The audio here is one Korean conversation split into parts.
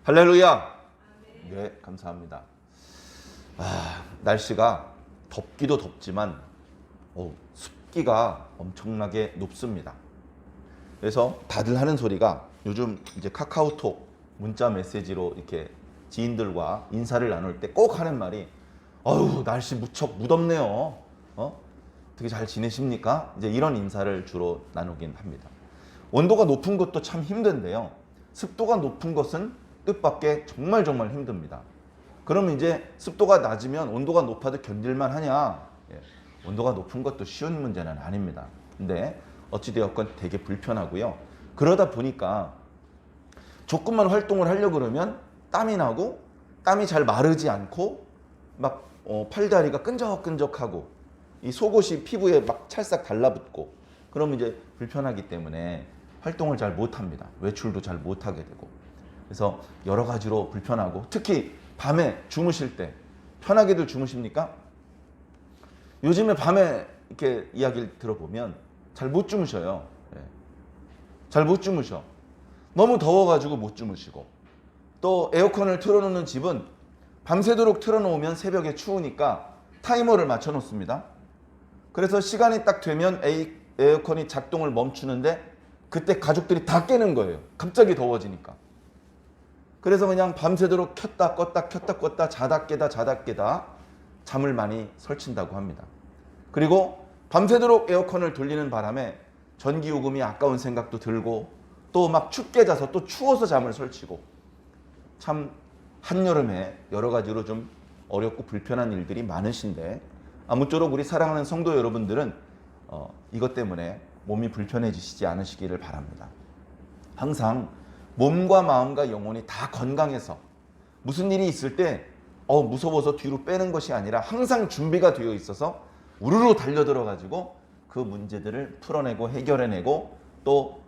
할렐루야. 네, 감사합니다. 날씨가 덥기도 덥지만 습기가 엄청나게 높습니다. 그래서 다들 하는 소리가 요즘 이제 카카오톡 문자 메시지로 이렇게 지인들과 인사를 나눌 때 꼭 하는 말이 날씨 무척 무덥네요. 어떻게 잘 지내십니까? 이제 이런 인사를 주로 나누긴 합니다. 온도가 높은 것도 참 힘든데요. 습도가 높은 것은 뜻밖의 정말 힘듭니다. 그러면 이제 습도가 낮으면 온도가 높아도 견딜만 하냐? 온도가 높은 것도 쉬운 문제는 아닙니다. 근데 어찌되었건 되게 불편하고요. 그러다 보니까 조금만 활동을 하려고 그러면 땀이 나고 땀이 잘 마르지 않고 막 팔다리가 끈적끈적하고 이 속옷이 피부에 막 찰싹 달라붙고 그러면 이제 불편하기 때문에 활동을 잘 못합니다. 외출도 잘 못하게 되고 그래서 여러 가지로 불편하고 특히 밤에 주무실 때 편하게들 주무십니까? 요즘에 밤에 이렇게 이야기를 들어보면 잘 못 주무셔요. 잘 못 주무셔. 너무 더워가지고 못 주무시고 또 에어컨을 틀어놓는 집은 밤새도록 틀어놓으면 새벽에 추우니까 타이머를 맞춰 놓습니다. 그래서 시간이 딱 되면 에어컨이 작동을 멈추는데 그때 가족들이 다 깨는 거예요. 갑자기 더워지니까. 그래서 그냥 밤새도록 켰다 껐다 자다 깨다 잠을 많이 설친다고 합니다. 그리고 밤새도록 에어컨을 돌리는 바람에 전기요금이 아까운 생각도 들고 또 막 춥게 자서 또 추워서 잠을 설치고 참 한여름에 여러 가지로 좀 어렵고 불편한 일들이 많으신데 아무쪼록 우리 사랑하는 성도 여러분들은 이것 때문에 몸이 불편해지시지 않으시기를 바랍니다. 항상 몸과 마음과 영혼이 다 건강해서 무슨 일이 있을 때 무서워서 뒤로 빼는 것이 아니라 항상 준비가 되어 있어서 우르르 달려들어 가지고 그 문제들을 풀어내고 해결해내고 또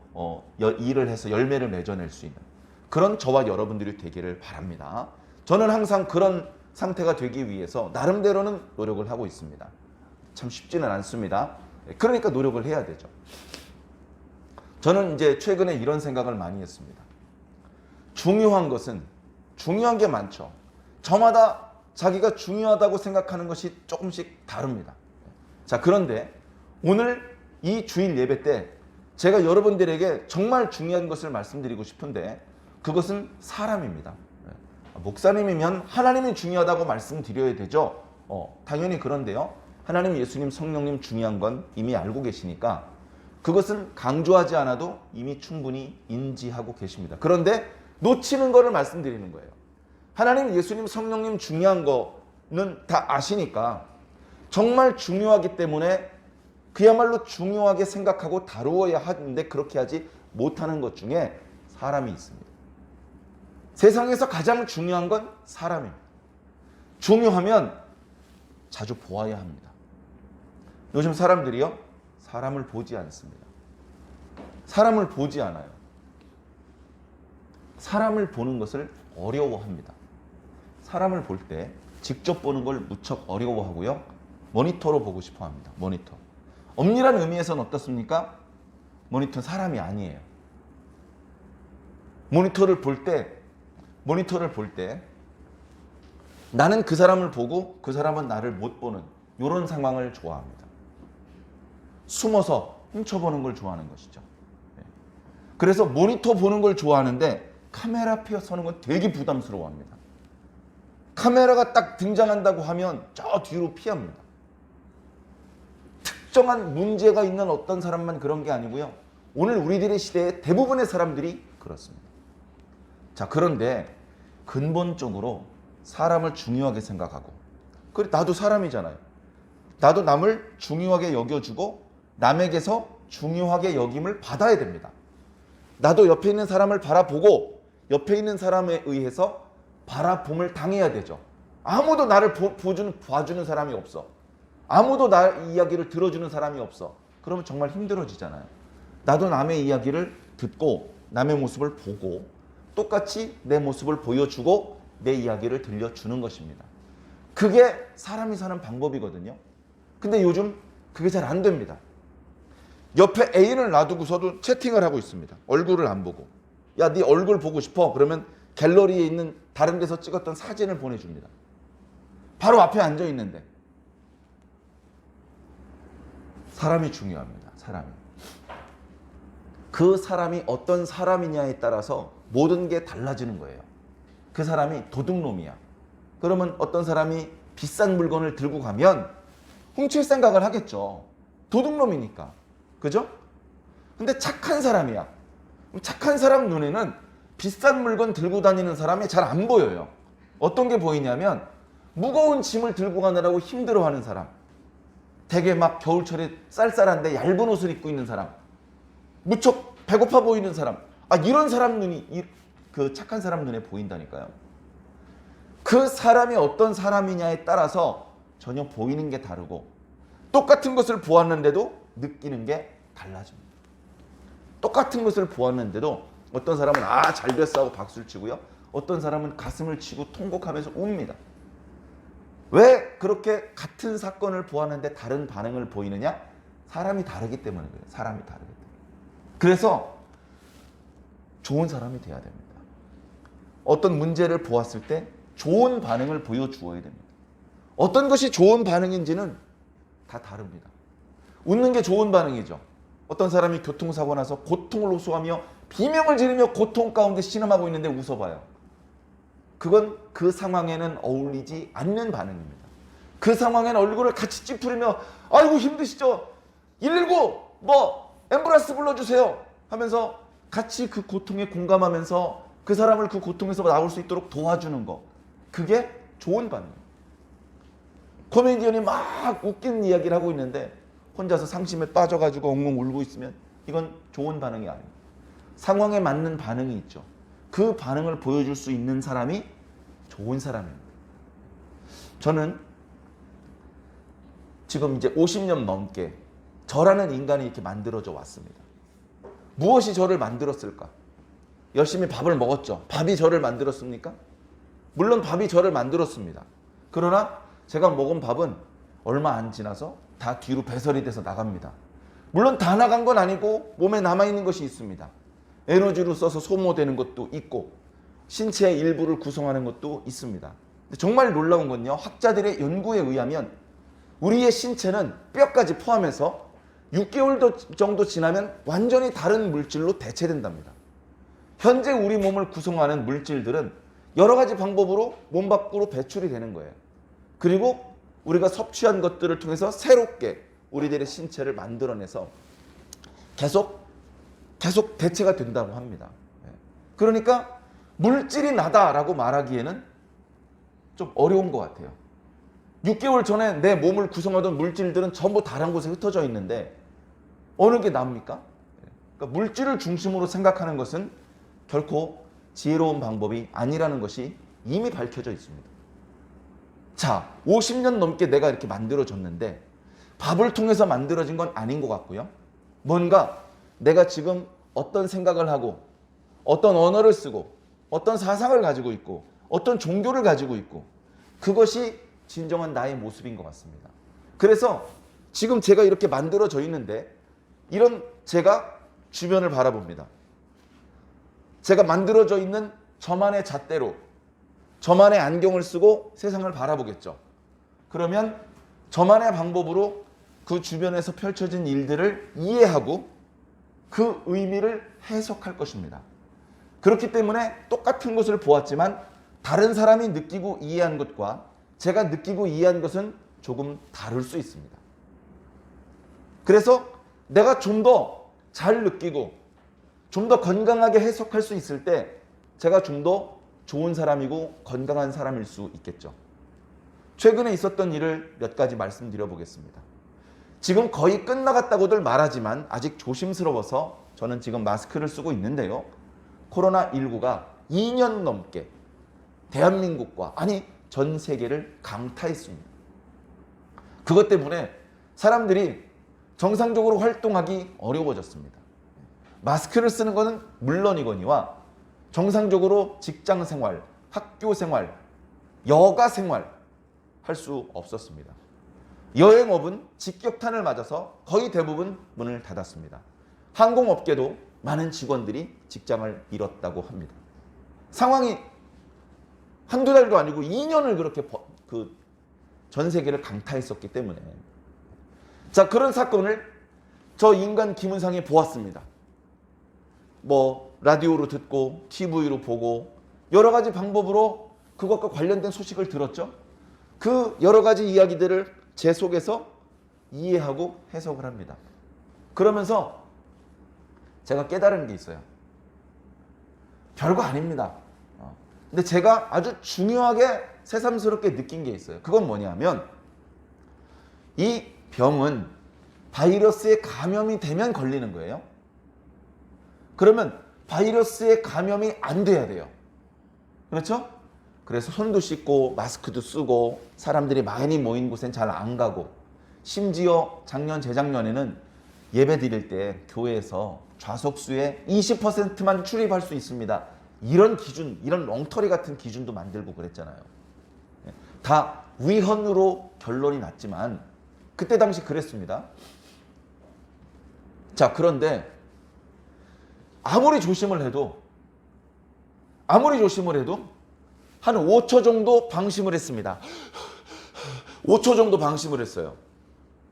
일을 해서 열매를 맺어낼 수 있는 그런 저와 여러분들이 되기를 바랍니다. 저는 항상 그런 상태가 되기 위해서 나름대로는 노력을 하고 있습니다. 참 쉽지는 않습니다. 그러니까 노력을 해야 되죠. 저는 이제 최근에 이런 생각을 많이 했습니다. 중요한 것은 중요한 게 많죠. 저마다 자기가 중요하다고 생각하는 것이 조금씩 다릅니다. 자, 그런데 오늘 이 주일 예배 때 제가 여러분들에게 정말 중요한 것을 말씀드리고 싶은데 그것은 사람입니다. 목사님이면 하나님이 중요하다고 말씀드려야 되죠. 당연히 그런데요. 하나님, 예수님, 성령님 중요한 건 이미 알고 계시니까 그것은 강조하지 않아도 이미 충분히 인지하고 계십니다. 그런데 놓치는 거를 말씀드리는 거예요. 하나님, 예수님, 성령님 중요한 거는 다 아시니까 정말 중요하기 때문에 그야말로 중요하게 생각하고 다루어야 하는데 그렇게 하지 못하는 것 중에 사람이 있습니다. 세상에서 가장 중요한 건 사람입니다. 중요하면 자주 보아야 합니다. 요즘 사람들이요, 사람을 보지 않습니다. 사람을 보지 않아요. 사람을 보는 것을 어려워합니다. 사람을 볼 때 직접 보는 걸 무척 어려워하고요. 모니터로 보고 싶어 합니다. 모니터. 엄밀한 의미에서는 어떻습니까? 모니터는 사람이 아니에요. 모니터를 볼 때 나는 그 사람을 보고 그 사람은 나를 못 보는 이런 상황을 좋아합니다. 숨어서 훔쳐보는 걸 좋아하는 것이죠. 그래서 모니터 보는 걸 좋아하는데 카메라 앞에 서는 건 되게 부담스러워합니다. 카메라가 딱 등장한다고 하면 저 뒤로 피합니다. 특정한 문제가 있는 어떤 사람만 그런 게 아니고요. 오늘 우리들의 시대에 대부분의 사람들이 그렇습니다. 자, 그런데 근본적으로 사람을 중요하게 생각하고 그래, 나도 사람이잖아요. 나도 남을 중요하게 여겨주고 남에게서 중요하게 여김을 받아야 됩니다. 나도 옆에 있는 사람을 바라보고 옆에 있는 사람에 의해서 바라봄을 당해야 되죠. 아무도 나를 봐주는 사람이 없어. 아무도 나의 이야기를 들어주는 사람이 없어. 그러면 정말 힘들어지잖아요. 나도 남의 이야기를 듣고 남의 모습을 보고 똑같이 내 모습을 보여주고 내 이야기를 들려주는 것입니다. 그게 사람이 사는 방법이거든요. 근데 요즘 그게 잘 안 됩니다. 옆에 애인을 놔두고서도 채팅을 하고 있습니다. 얼굴을 안 보고. 야, 네 얼굴 보고 싶어? 그러면 갤러리에 있는 다른 데서 찍었던 사진을 보내줍니다. 바로 앞에 앉아 있는데. 사람이 중요합니다. 사람이. 그 사람이 어떤 사람이냐에 따라서 모든 게 달라지는 거예요. 그 사람이 도둑놈이야. 그러면 어떤 사람이 비싼 물건을 들고 가면 훔칠 생각을 하겠죠. 도둑놈이니까. 그죠? 근데 착한 사람이야. 착한 사람 눈에는 비싼 물건 들고 다니는 사람이 잘 안 보여요. 어떤 게 보이냐면 무거운 짐을 들고 가느라고 힘들어하는 사람. 되게 막 겨울철에 쌀쌀한데 얇은 옷을 입고 있는 사람. 무척 배고파 보이는 사람. 이런 사람 눈이 그 착한 사람 눈에 보인다니까요. 그 사람이 어떤 사람이냐에 따라서 전혀 보이는 게 다르고 똑같은 것을 보았는데도 느끼는 게 달라집니다. 똑같은 것을 보았는데도 어떤 사람은 잘 됐어 하고 박수를 치고요. 어떤 사람은 가슴을 치고 통곡하면서 웁니다. 왜 그렇게 같은 사건을 보았는데 다른 반응을 보이느냐? 사람이 다르기 때문에 그래요. 사람이 다르기 때문에. 그래서 좋은 사람이 돼야 됩니다. 어떤 문제를 보았을 때 좋은 반응을 보여주어야 됩니다. 어떤 것이 좋은 반응인지는 다 다릅니다. 웃는 게 좋은 반응이죠. 어떤 사람이 교통사고 나서 고통을 호소하며 비명을 지르며 고통 가운데 신음하고 있는데 웃어봐요. 그건 그 상황에는 어울리지 않는 반응입니다. 그 상황에는 얼굴을 같이 찌푸리며 아이고 힘드시죠? 119 앰뷸런스 불러주세요 하면서 같이 그 고통에 공감하면서 그 사람을 그 고통에서 나올 수 있도록 도와주는 거. 그게 좋은 반응입니다. 코미디언이 막 웃기는 이야기를 하고 있는데 혼자서 상심에 빠져가지고 엉엉 울고 있으면 이건 좋은 반응이 아닙니다. 상황에 맞는 반응이 있죠. 그 반응을 보여줄 수 있는 사람이 좋은 사람입니다. 저는 지금 이제 50년 넘게 저라는 인간이 이렇게 만들어져 왔습니다. 무엇이 저를 만들었을까? 열심히 밥을 먹었죠. 밥이 저를 만들었습니까? 물론 밥이 저를 만들었습니다. 그러나 제가 먹은 밥은 얼마 안 지나서 다 뒤로 배설이 돼서 나갑니다. 물론 다 나간 건 아니고 몸에 남아있는 것이 있습니다. 에너지로 써서 소모되는 것도 있고 신체의 일부를 구성하는 것도 있습니다. 정말 놀라운 건요. 학자들의 연구에 의하면 우리의 신체는 뼈까지 포함해서 6개월 정도 지나면 완전히 다른 물질로 대체된답니다. 현재 우리 몸을 구성하는 물질들은 여러 가지 방법으로 몸 밖으로 배출이 되는 거예요. 그리고 우리가 섭취한 것들을 통해서 새롭게 우리들의 신체를 만들어내서 계속 대체가 된다고 합니다. 그러니까 물질이 나다라고 말하기에는 좀 어려운 것 같아요. 6개월 전에 내 몸을 구성하던 물질들은 전부 다른 곳에 흩어져 있는데 어느 게 납니까? 그러니까 물질을 중심으로 생각하는 것은 결코 지혜로운 방법이 아니라는 것이 이미 밝혀져 있습니다. 자, 50년 넘게 내가 이렇게 만들어졌는데 밥을 통해서 만들어진 건 아닌 것 같고요. 뭔가 내가 지금 어떤 생각을 하고 어떤 언어를 쓰고 어떤 사상을 가지고 있고 어떤 종교를 가지고 있고 그것이 진정한 나의 모습인 것 같습니다. 그래서 지금 제가 이렇게 만들어져 있는데 이런 제가 주변을 바라봅니다. 제가 만들어져 있는 저만의 잣대로 저만의 안경을 쓰고 세상을 바라보겠죠. 그러면 저만의 방법으로 그 주변에서 펼쳐진 일들을 이해하고 그 의미를 해석할 것입니다. 그렇기 때문에 똑같은 것을 보았지만 다른 사람이 느끼고 이해한 것과 제가 느끼고 이해한 것은 조금 다를 수 있습니다. 그래서 내가 좀 더 잘 느끼고 좀 더 건강하게 해석할 수 있을 때 제가 좀 더 좋은 사람이고 건강한 사람일 수 있겠죠. 최근에 있었던 일을 몇 가지 말씀드려 보겠습니다. 지금 거의 끝나갔다고들 말하지만 아직 조심스러워서 저는 지금 마스크를 쓰고 있는데요. 코로나19가 2년 넘게 대한민국과 아니 전 세계를 강타했습니다. 그것 때문에 사람들이 정상적으로 활동하기 어려워졌습니다. 마스크를 쓰는 것은 물론이거니와 정상적으로 직장 생활, 학교 생활, 여가 생활 할 수 없었습니다. 여행업은 직격탄을 맞아서 거의 대부분 문을 닫았습니다. 항공업계도 많은 직원들이 직장을 잃었다고 합니다. 상황이 한두 달도 아니고 2년을 그렇게 전 세계를 강타했었기 때문에. 자, 그런 사건을 저 인간 김은상이 보았습니다. 뭐 라디오로 듣고 TV로 보고 여러 가지 방법으로 그것과 관련된 소식을 들었죠. 그 여러 가지 이야기들을 제 속에서 이해하고 해석을 합니다. 그러면서 제가 깨달은 게 있어요. 별거 아닙니다. 근데 제가 아주 중요하게 새삼스럽게 느낀 게 있어요. 그건 뭐냐면 이 병은 바이러스에 감염이 되면 걸리는 거예요. 그러면 바이러스에 감염이 안 돼야 돼요. 그렇죠? 그래서 손도 씻고 마스크도 쓰고 사람들이 많이 모인 곳엔 잘 안 가고, 심지어 작년 재작년에는 예배 드릴 때 교회에서 좌석수의 20%만 출입할 수 있습니다. 이런 기준, 이런 엉터리 같은 기준도 만들고 그랬잖아요. 다 위헌으로 결론이 났지만 그때 당시 그랬습니다. 자, 그런데 아무리 조심을 해도 한 5초 정도 방심을 했습니다. 5초 정도 방심을 했어요.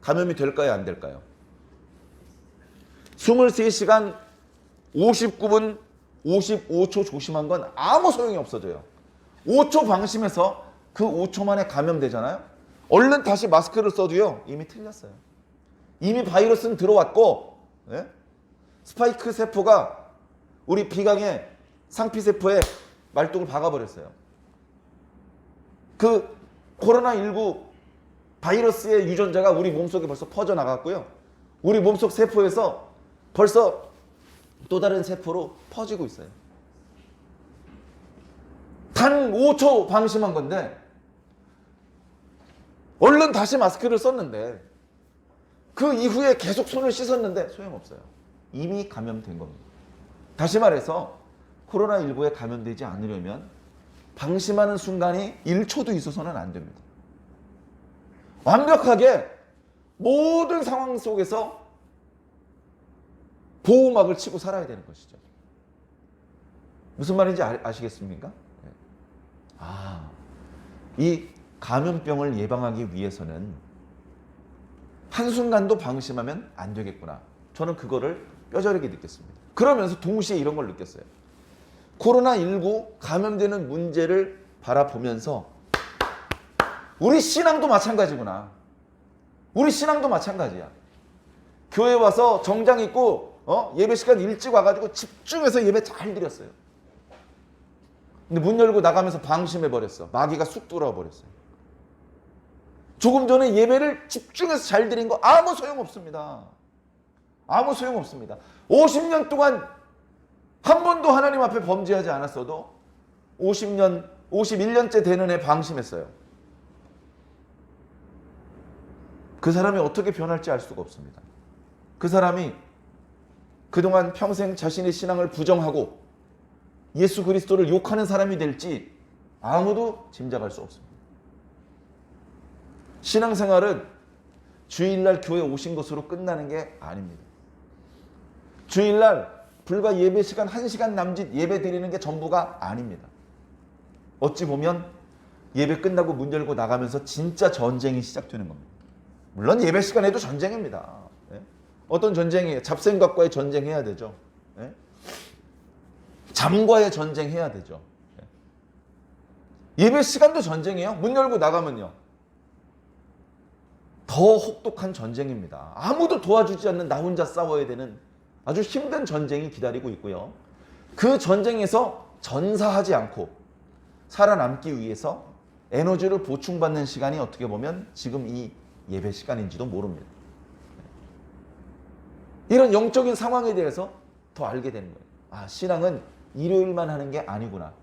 감염이 될까요, 안 될까요? 23시간 59분 55초 조심한 건 아무 소용이 없어져요. 5초 방심해서 그 5초 만에 감염되잖아요. 얼른 다시 마스크를 써도요, 이미 틀렸어요. 이미 바이러스는 들어왔고, 스파이크 세포가 우리 비강의 상피세포에 말뚝을 박아버렸어요. 그 코로나19 바이러스의 유전자가 우리 몸속에 벌써 퍼져나갔고요. 우리 몸속 세포에서 벌써 또 다른 세포로 퍼지고 있어요. 단 5초 방심한 건데 얼른 다시 마스크를 썼는데 그 이후에 계속 손을 씻었는데 소용없어요. 이미 감염된 겁니다. 다시 말해서 코로나19에 감염되지 않으려면 방심하는 순간이 1초도 있어서는 안 됩니다. 완벽하게 모든 상황 속에서 보호막을 치고 살아야 되는 것이죠. 무슨 말인지 아시겠습니까? 이 감염병을 예방하기 위해서는 한순간도 방심하면 안 되겠구나. 저는 그거를 뼈저리게 느꼈습니다. 그러면서 동시에 이런 걸 느꼈어요. 코로나19 감염되는 문제를 바라보면서 우리 신앙도 마찬가지구나. 우리 신앙도 마찬가지야. 교회 와서 정장 입고 예배 시간 일찍 와가지고 집중해서 예배 잘 드렸어요. 근데 문 열고 나가면서 방심해버렸어. 마귀가 쑥 들어와버렸어요. 조금 전에 예배를 집중해서 잘 드린 거 아무 소용없습니다. 아무 소용없습니다. 50년 동안 한 번도 하나님 앞에 범죄하지 않았어도 51년째 되는 애 방심했어요. 그 사람이 어떻게 변할지 알 수가 없습니다. 그 사람이 그동안 평생 자신의 신앙을 부정하고 예수 그리스도를 욕하는 사람이 될지 아무도 짐작할 수 없습니다. 신앙생활은 주일날 교회 오신 것으로 끝나는 게 아닙니다. 주일날 불과 예배 시간 1시간 남짓 예배 드리는 게 전부가 아닙니다. 어찌 보면 예배 끝나고 문 열고 나가면서 진짜 전쟁이 시작되는 겁니다. 물론 예배 시간에도 전쟁입니다. 어떤 전쟁이에요? 잡생각과의 전쟁해야 되죠. 잠과의 전쟁해야 되죠. 예배 시간도 전쟁이에요. 문 열고 나가면요. 더 혹독한 전쟁입니다. 아무도 도와주지 않는 나 혼자 싸워야 되는 아주 힘든 전쟁이 기다리고 있고요. 그 전쟁에서 전사하지 않고 살아남기 위해서 에너지를 보충받는 시간이 어떻게 보면 지금 이 예배 시간인지도 모릅니다. 이런 영적인 상황에 대해서 더 알게 되는 거예요. 신앙은 일요일만 하는 게 아니구나.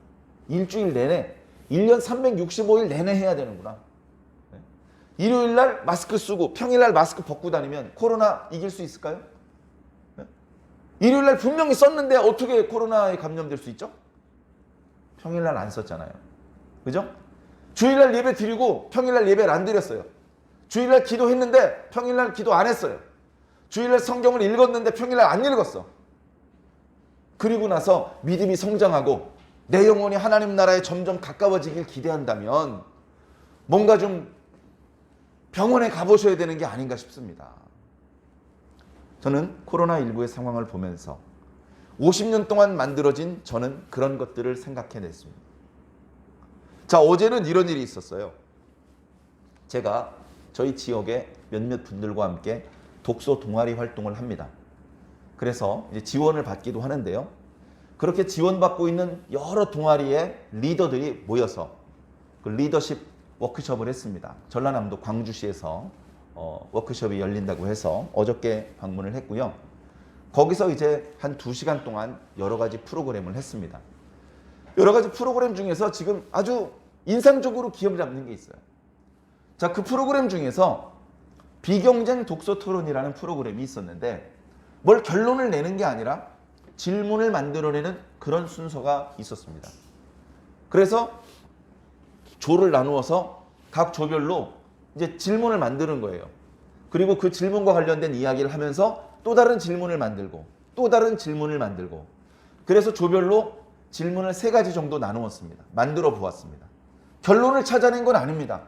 일주일 내내, 1년 365일 내내 해야 되는구나. 일요일날 마스크 쓰고 평일날 마스크 벗고 다니면 코로나 이길 수 있을까요? 일요일날 분명히 썼는데 어떻게 코로나에 감염될 수 있죠? 평일날 안 썼잖아요. 그죠? 주일날 예배 드리고 평일날 예배를 안 드렸어요. 주일날 기도했는데 평일날 기도 안 했어요. 주일날 성경을 읽었는데 평일날 안 읽었어. 그리고 나서 믿음이 성장하고 내 영혼이 하나님 나라에 점점 가까워지길 기대한다면 뭔가 좀 병원에 가보셔야 되는 게 아닌가 싶습니다. 저는 코로나19의 상황을 보면서 50년 동안 만들어진 저는 그런 것들을 생각해냈습니다. 자, 어제는 이런 일이 있었어요. 제가 저희 지역의 몇몇 분들과 함께 독서 동아리 활동을 합니다. 그래서 이제 지원을 받기도 하는데요. 그렇게 지원받고 있는 여러 동아리의 리더들이 모여서 그 리더십 워크숍을 했습니다. 전라남도 광주시에서 워크숍이 열린다고 해서 어저께 방문을 했고요. 거기서 이제 한 2시간 동안 여러 가지 프로그램을 했습니다. 여러 가지 프로그램 중에서 지금 아주 인상적으로 기억 잡는 게 있어요. 자, 그 프로그램 중에서 비경쟁 독서 토론이라는 프로그램이 있었는데 뭘 결론을 내는 게 아니라 질문을 만들어내는 그런 순서가 있었습니다. 그래서 조를 나누어서 각 조별로 이제 질문을 만드는 거예요. 그리고 그 질문과 관련된 이야기를 하면서 또 다른 질문을 만들고 또 다른 질문을 만들고 그래서 조별로 질문을 3가지 정도 나누었습니다. 만들어 보았습니다. 결론을 찾아낸 건 아닙니다.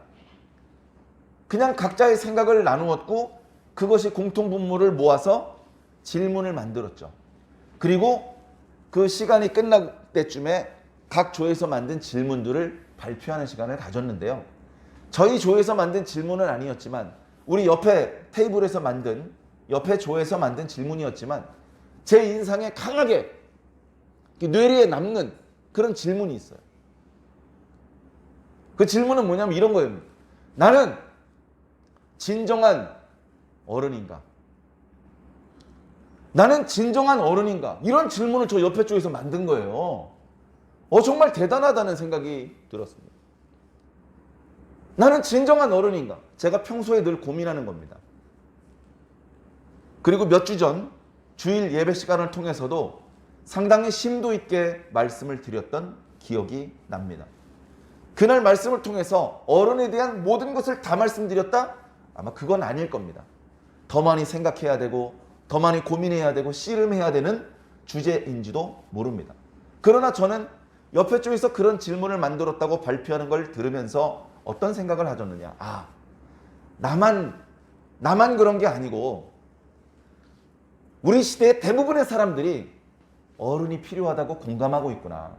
그냥 각자의 생각을 나누었고 그것이 공통분모를 모아서 질문을 만들었죠. 그리고 그 시간이 끝날 때쯤에 각 조에서 만든 질문들을 발표하는 시간을 가졌는데요. 저희 조에서 만든 질문은 아니었지만 우리 옆에 테이블에서 만든 옆에 조에서 만든 질문이었지만 제 인상에 강하게 뇌리에 남는 그런 질문이 있어요. 그 질문은 뭐냐면 이런 거예요. 나는 진정한 어른인가? 나는 진정한 어른인가? 이런 질문을 저 옆에 쪽에서 만든 거예요. 정말 대단하다는 생각이 들었습니다. 나는 진정한 어른인가? 제가 평소에 늘 고민하는 겁니다. 그리고 몇 주 전 주일 예배 시간을 통해서도 상당히 심도 있게 말씀을 드렸던 기억이 납니다. 그날 말씀을 통해서 어른에 대한 모든 것을 다 말씀드렸다? 아마 그건 아닐 겁니다. 더 많이 생각해야 되고 더 많이 고민해야 되고 씨름해야 되는 주제인지도 모릅니다. 그러나 저는 옆에 쪽에서 그런 질문을 만들었다고 발표하는 걸 들으면서 어떤 생각을 하셨느냐. 나만 그런 게 아니고 우리 시대의 대부분의 사람들이 어른이 필요하다고 공감하고 있구나.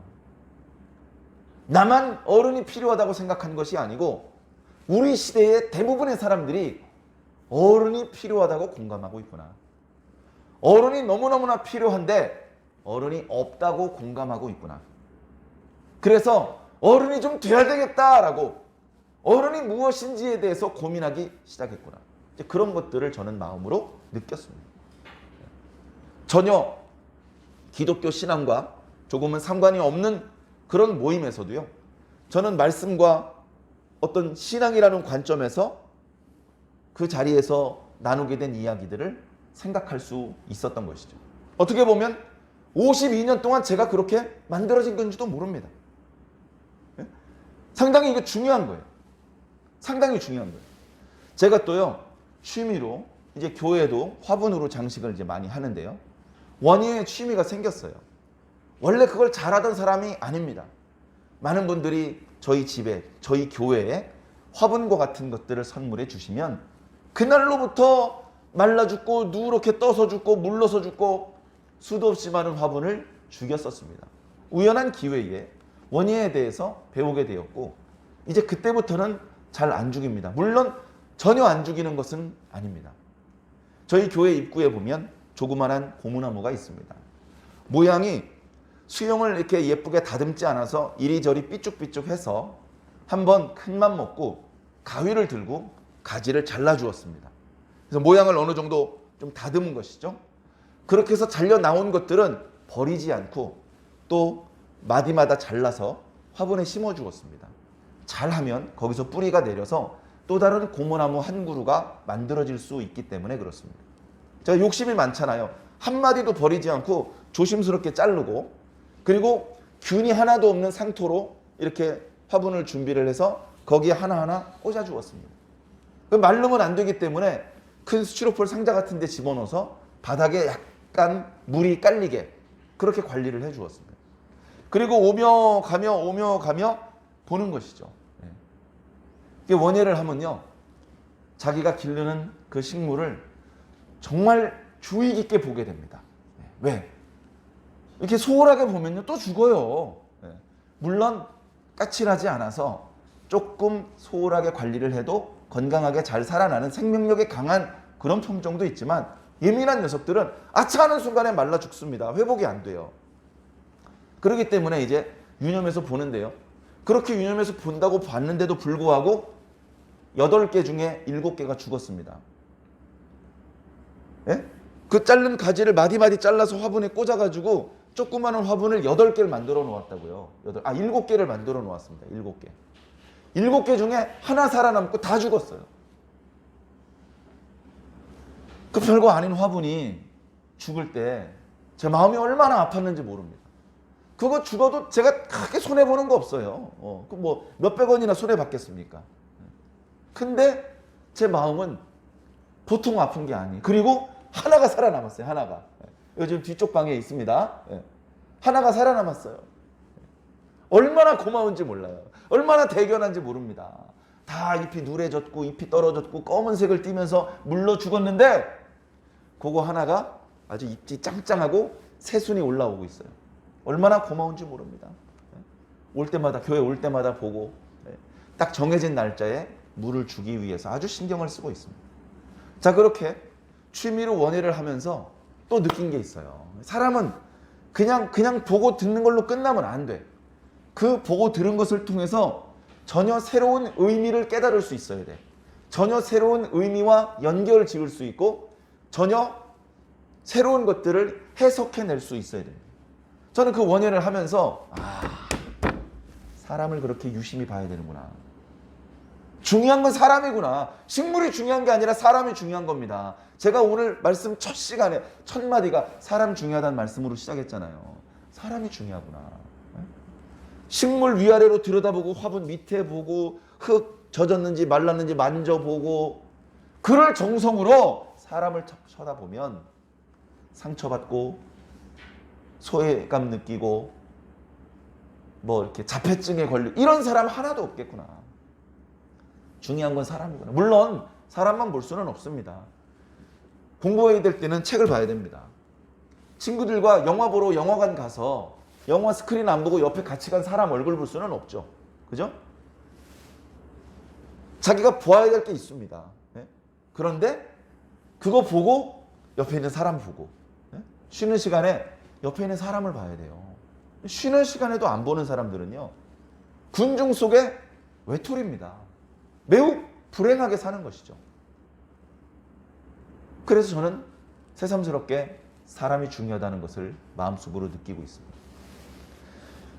나만 어른이 필요하다고 생각한 것이 아니고 우리 시대의 대부분의 사람들이 어른이 필요하다고 공감하고 있구나. 어른이 너무너무나 필요한데 어른이 없다고 공감하고 있구나. 그래서 어른이 좀 돼야 되겠다라고 어른이 무엇인지에 대해서 고민하기 시작했구나. 이제 그런 것들을 저는 마음으로 느꼈습니다. 전혀 기독교 신앙과 조금은 상관이 없는 그런 모임에서도요. 저는 말씀과 어떤 신앙이라는 관점에서 그 자리에서 나누게 된 이야기들을 생각할 수 있었던 것이죠. 어떻게 보면 52년 동안 제가 그렇게 만들어진 건지도 모릅니다. 상당히 이게 중요한 거예요. 상당히 중요한 거예요. 제가 또요, 취미로 이제 교회도 화분으로 장식을 이제 많이 하는데요. 원희의 취미가 생겼어요. 원래 그걸 잘하던 사람이 아닙니다. 많은 분들이 저희 집에, 저희 교회에 화분과 같은 것들을 선물해 주시면 그날로부터 말라 죽고 누렇게 떠서 죽고 물러서 죽고 수도 없이 많은 화분을 죽였었습니다. 우연한 기회에 원희에 대해서 배우게 되었고 이제 그때부터는 잘 안 죽입니다. 물론 전혀 안 죽이는 것은 아닙니다. 저희 교회 입구에 보면 조그만한 고무나무가 있습니다. 모양이 수영을 이렇게 예쁘게 다듬지 않아서 이리저리 삐쭉삐쭉해서 한번 큰맘 먹고 가위를 들고 가지를 잘라주었습니다. 그래서 모양을 어느 정도 좀 다듬은 것이죠. 그렇게 해서 잘려 나온 것들은 버리지 않고 또 마디마다 잘라서 화분에 심어 주었습니다. 잘하면 거기서 뿌리가 내려서 또 다른 고무나무 한 그루가 만들어질 수 있기 때문에 그렇습니다. 제가 욕심이 많잖아요. 한 마디도 버리지 않고 조심스럽게 자르고 그리고 균이 하나도 없는 상토로 이렇게 화분을 준비를 해서 거기에 하나하나 꽂아 주었습니다. 말르면 안 되기 때문에 큰 스티로폴 상자 같은 데 집어넣어서 바닥에 약간 물이 깔리게 그렇게 관리를 해 주었습니다. 그리고 오며 가며 보는 것이죠. 이게 원예를 하면요, 자기가 기르는 그 식물을 정말 주의 깊게 보게 됩니다. 왜? 이렇게 소홀하게 보면요 또 죽어요. 물론 까칠하지 않아서 조금 소홀하게 관리를 해도 건강하게 잘 살아나는 생명력이 강한 그런 품종도 있지만, 예민한 녀석들은 아차 하는 순간에 말라 죽습니다. 회복이 안 돼요. 그렇기 때문에 이제 유념해서 보는데요, 그렇게 유념해서 본다고 봤는데도 불구하고 8개 중에 7개가 죽었습니다. 예? 그 자른 가지를 마디마디 잘라서 화분에 꽂아가지고 조그마한 화분을 8개를 만들어 놓았다고요. 7개를 만들어 놓았습니다. 7개. 7개 중에 하나 살아남고 다 죽었어요. 그 별거 아닌 화분이 죽을 때 제 마음이 얼마나 아팠는지 모릅니다. 그거 죽어도 제가 크게 손해보는 거 없어요. 그 뭐 몇백 원이나 손해받겠습니까? 근데 제 마음은 보통 아픈 게 아니에요. 그리고 하나가 살아남았어요. 하나가. 요즘 뒤쪽 방에 있습니다. 하나가 살아남았어요. 얼마나 고마운지 몰라요. 얼마나 대견한지 모릅니다. 다 잎이 누래졌고 잎이 떨어졌고 검은색을 띠면서 물러 죽었는데, 그거 하나가 아주 잎이 짱짱하고 새순이 올라오고 있어요. 얼마나 고마운지 모릅니다. 올 때마다, 교회 올 때마다 보고 딱 정해진 날짜에 물을 주기 위해서 아주 신경을 쓰고 있습니다. 자, 그렇게 취미로 원예를 하면서 또 느낀 게 있어요. 사람은 그냥 보고 듣는 걸로 끝나면 안 돼. 그 보고 들은 것을 통해서 전혀 새로운 의미를 깨달을 수 있어야 돼. 전혀 새로운 의미와 연결을 지을 수 있고 전혀 새로운 것들을 해석해낼 수 있어야 됩니다. 저는 그 원예를 하면서 사람을 그렇게 유심히 봐야 되는구나. 중요한 건 사람이구나. 식물이 중요한 게 아니라 사람이 중요한 겁니다. 제가 오늘 말씀 첫 시간에 첫 마디가 사람 중요하다는 말씀으로 시작했잖아요. 사람이 중요하구나. 식물 위아래로 들여다보고 화분 밑에 보고 흙 젖었는지 말랐는지 만져보고, 그럴 정성으로 사람을 쳐다보면 상처받고 소외감 느끼고 뭐 이렇게 자폐증에 걸리고 이런 사람 하나도 없겠구나. 중요한 건 사람이구나. 물론 사람만 볼 수는 없습니다. 공부해야 될 때는 책을 봐야 됩니다. 친구들과 영화 보러 영화관 가서 영화 스크린 안 보고 옆에 같이 간 사람 얼굴 볼 수는 없죠. 그죠? 자기가 보아야 될 게 있습니다. 그런데 그거 보고 옆에 있는 사람 보고, 쉬는 시간에 옆에 있는 사람을 봐야 돼요. 쉬는 시간에도 안 보는 사람들은요, 군중 속의 외톨이입니다. 매우 불행하게 사는 것이죠. 그래서 저는 새삼스럽게 사람이 중요하다는 것을 마음속으로 느끼고 있습니다.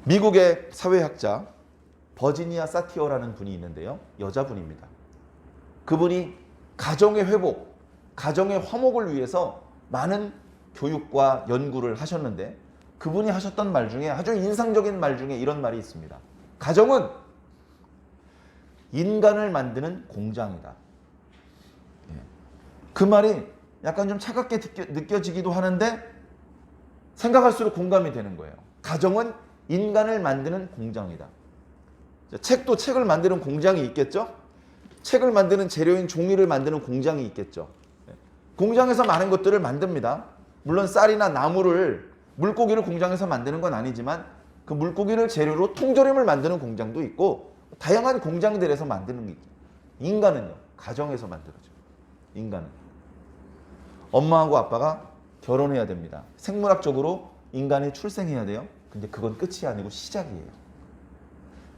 미국의 사회학자 버지니아 사티어라는 분이 있는데요. 여자분입니다. 그분이 가정의 회복, 가정의 화목을 위해서 많은 교육과 연구를 하셨는데, 그분이 하셨던 말 중에 아주 인상적인 말 중에 이런 말이 있습니다. 가정은 인간을 만드는 공장이다. 그 말이 약간 좀 차갑게 느껴지기도 하는데 생각할수록 공감이 되는 거예요. 가정은 인간을 만드는 공장이다. 책도 책을 만드는 공장이 있겠죠? 책을 만드는 재료인 종이를 만드는 공장이 있겠죠. 공장에서 많은 것들을 만듭니다. 물론 쌀이나 나무를, 물고기를 공장에서 만드는 건 아니지만 그 물고기를 재료로 통조림을 만드는 공장도 있고 다양한 공장들에서 만드는 게 있죠. 인간은요, 가정에서 만들어져요. 인간은 엄마하고 아빠가 결혼해야 됩니다. 생물학적으로 인간이 출생해야 돼요. 근데 그건 끝이 아니고 시작이에요.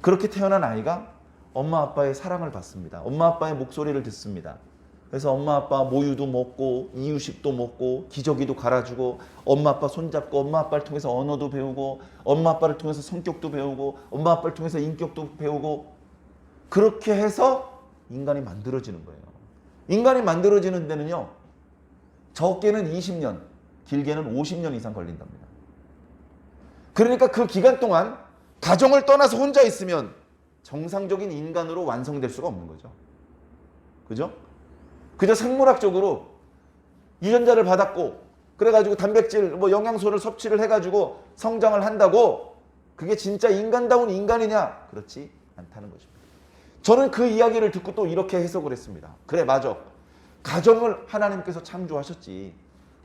그렇게 태어난 아이가 엄마 아빠의 사랑을 받습니다. 엄마 아빠의 목소리를 듣습니다. 그래서 엄마 아빠 모유도 먹고 이유식도 먹고 기저귀도 갈아주고 엄마 아빠 손잡고 엄마 아빠를 통해서 언어도 배우고 엄마 아빠를 통해서 성격도 배우고 엄마 아빠를 통해서 인격도 배우고, 그렇게 해서 인간이 만들어지는 거예요. 인간이 만들어지는 데는요, 적게는 20년, 길게는 50년 이상 걸린답니다. 그러니까 그 기간 동안 가정을 떠나서 혼자 있으면 정상적인 인간으로 완성될 수가 없는 거죠. 그죠? 그저 생물학적으로 유전자를 받았고 그래가지고 단백질, 영양소를 섭취를 해가지고 성장을 한다고 그게 진짜 인간다운 인간이냐? 그렇지 않다는 것입니다. 저는 그 이야기를 듣고 또 이렇게 해석을 했습니다. 그래, 맞아. 가정을 하나님께서 창조하셨지.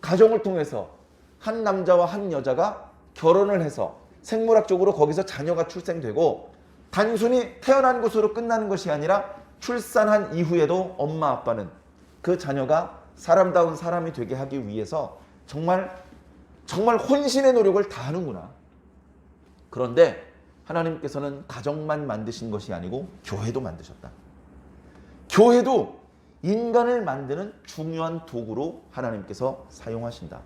가정을 통해서 한 남자와 한 여자가 결혼을 해서 생물학적으로 거기서 자녀가 출생되고 단순히 태어난 것으로 끝나는 것이 아니라 출산한 이후에도 엄마 아빠는 그 자녀가 사람다운 사람이 되게 하기 위해서 정말 혼신의 노력을 다하는구나. 그런데 하나님께서는 가정만 만드신 것이 아니고 교회도 만드셨다. 교회도 인간을 만드는 중요한 도구로 하나님께서 사용하신다.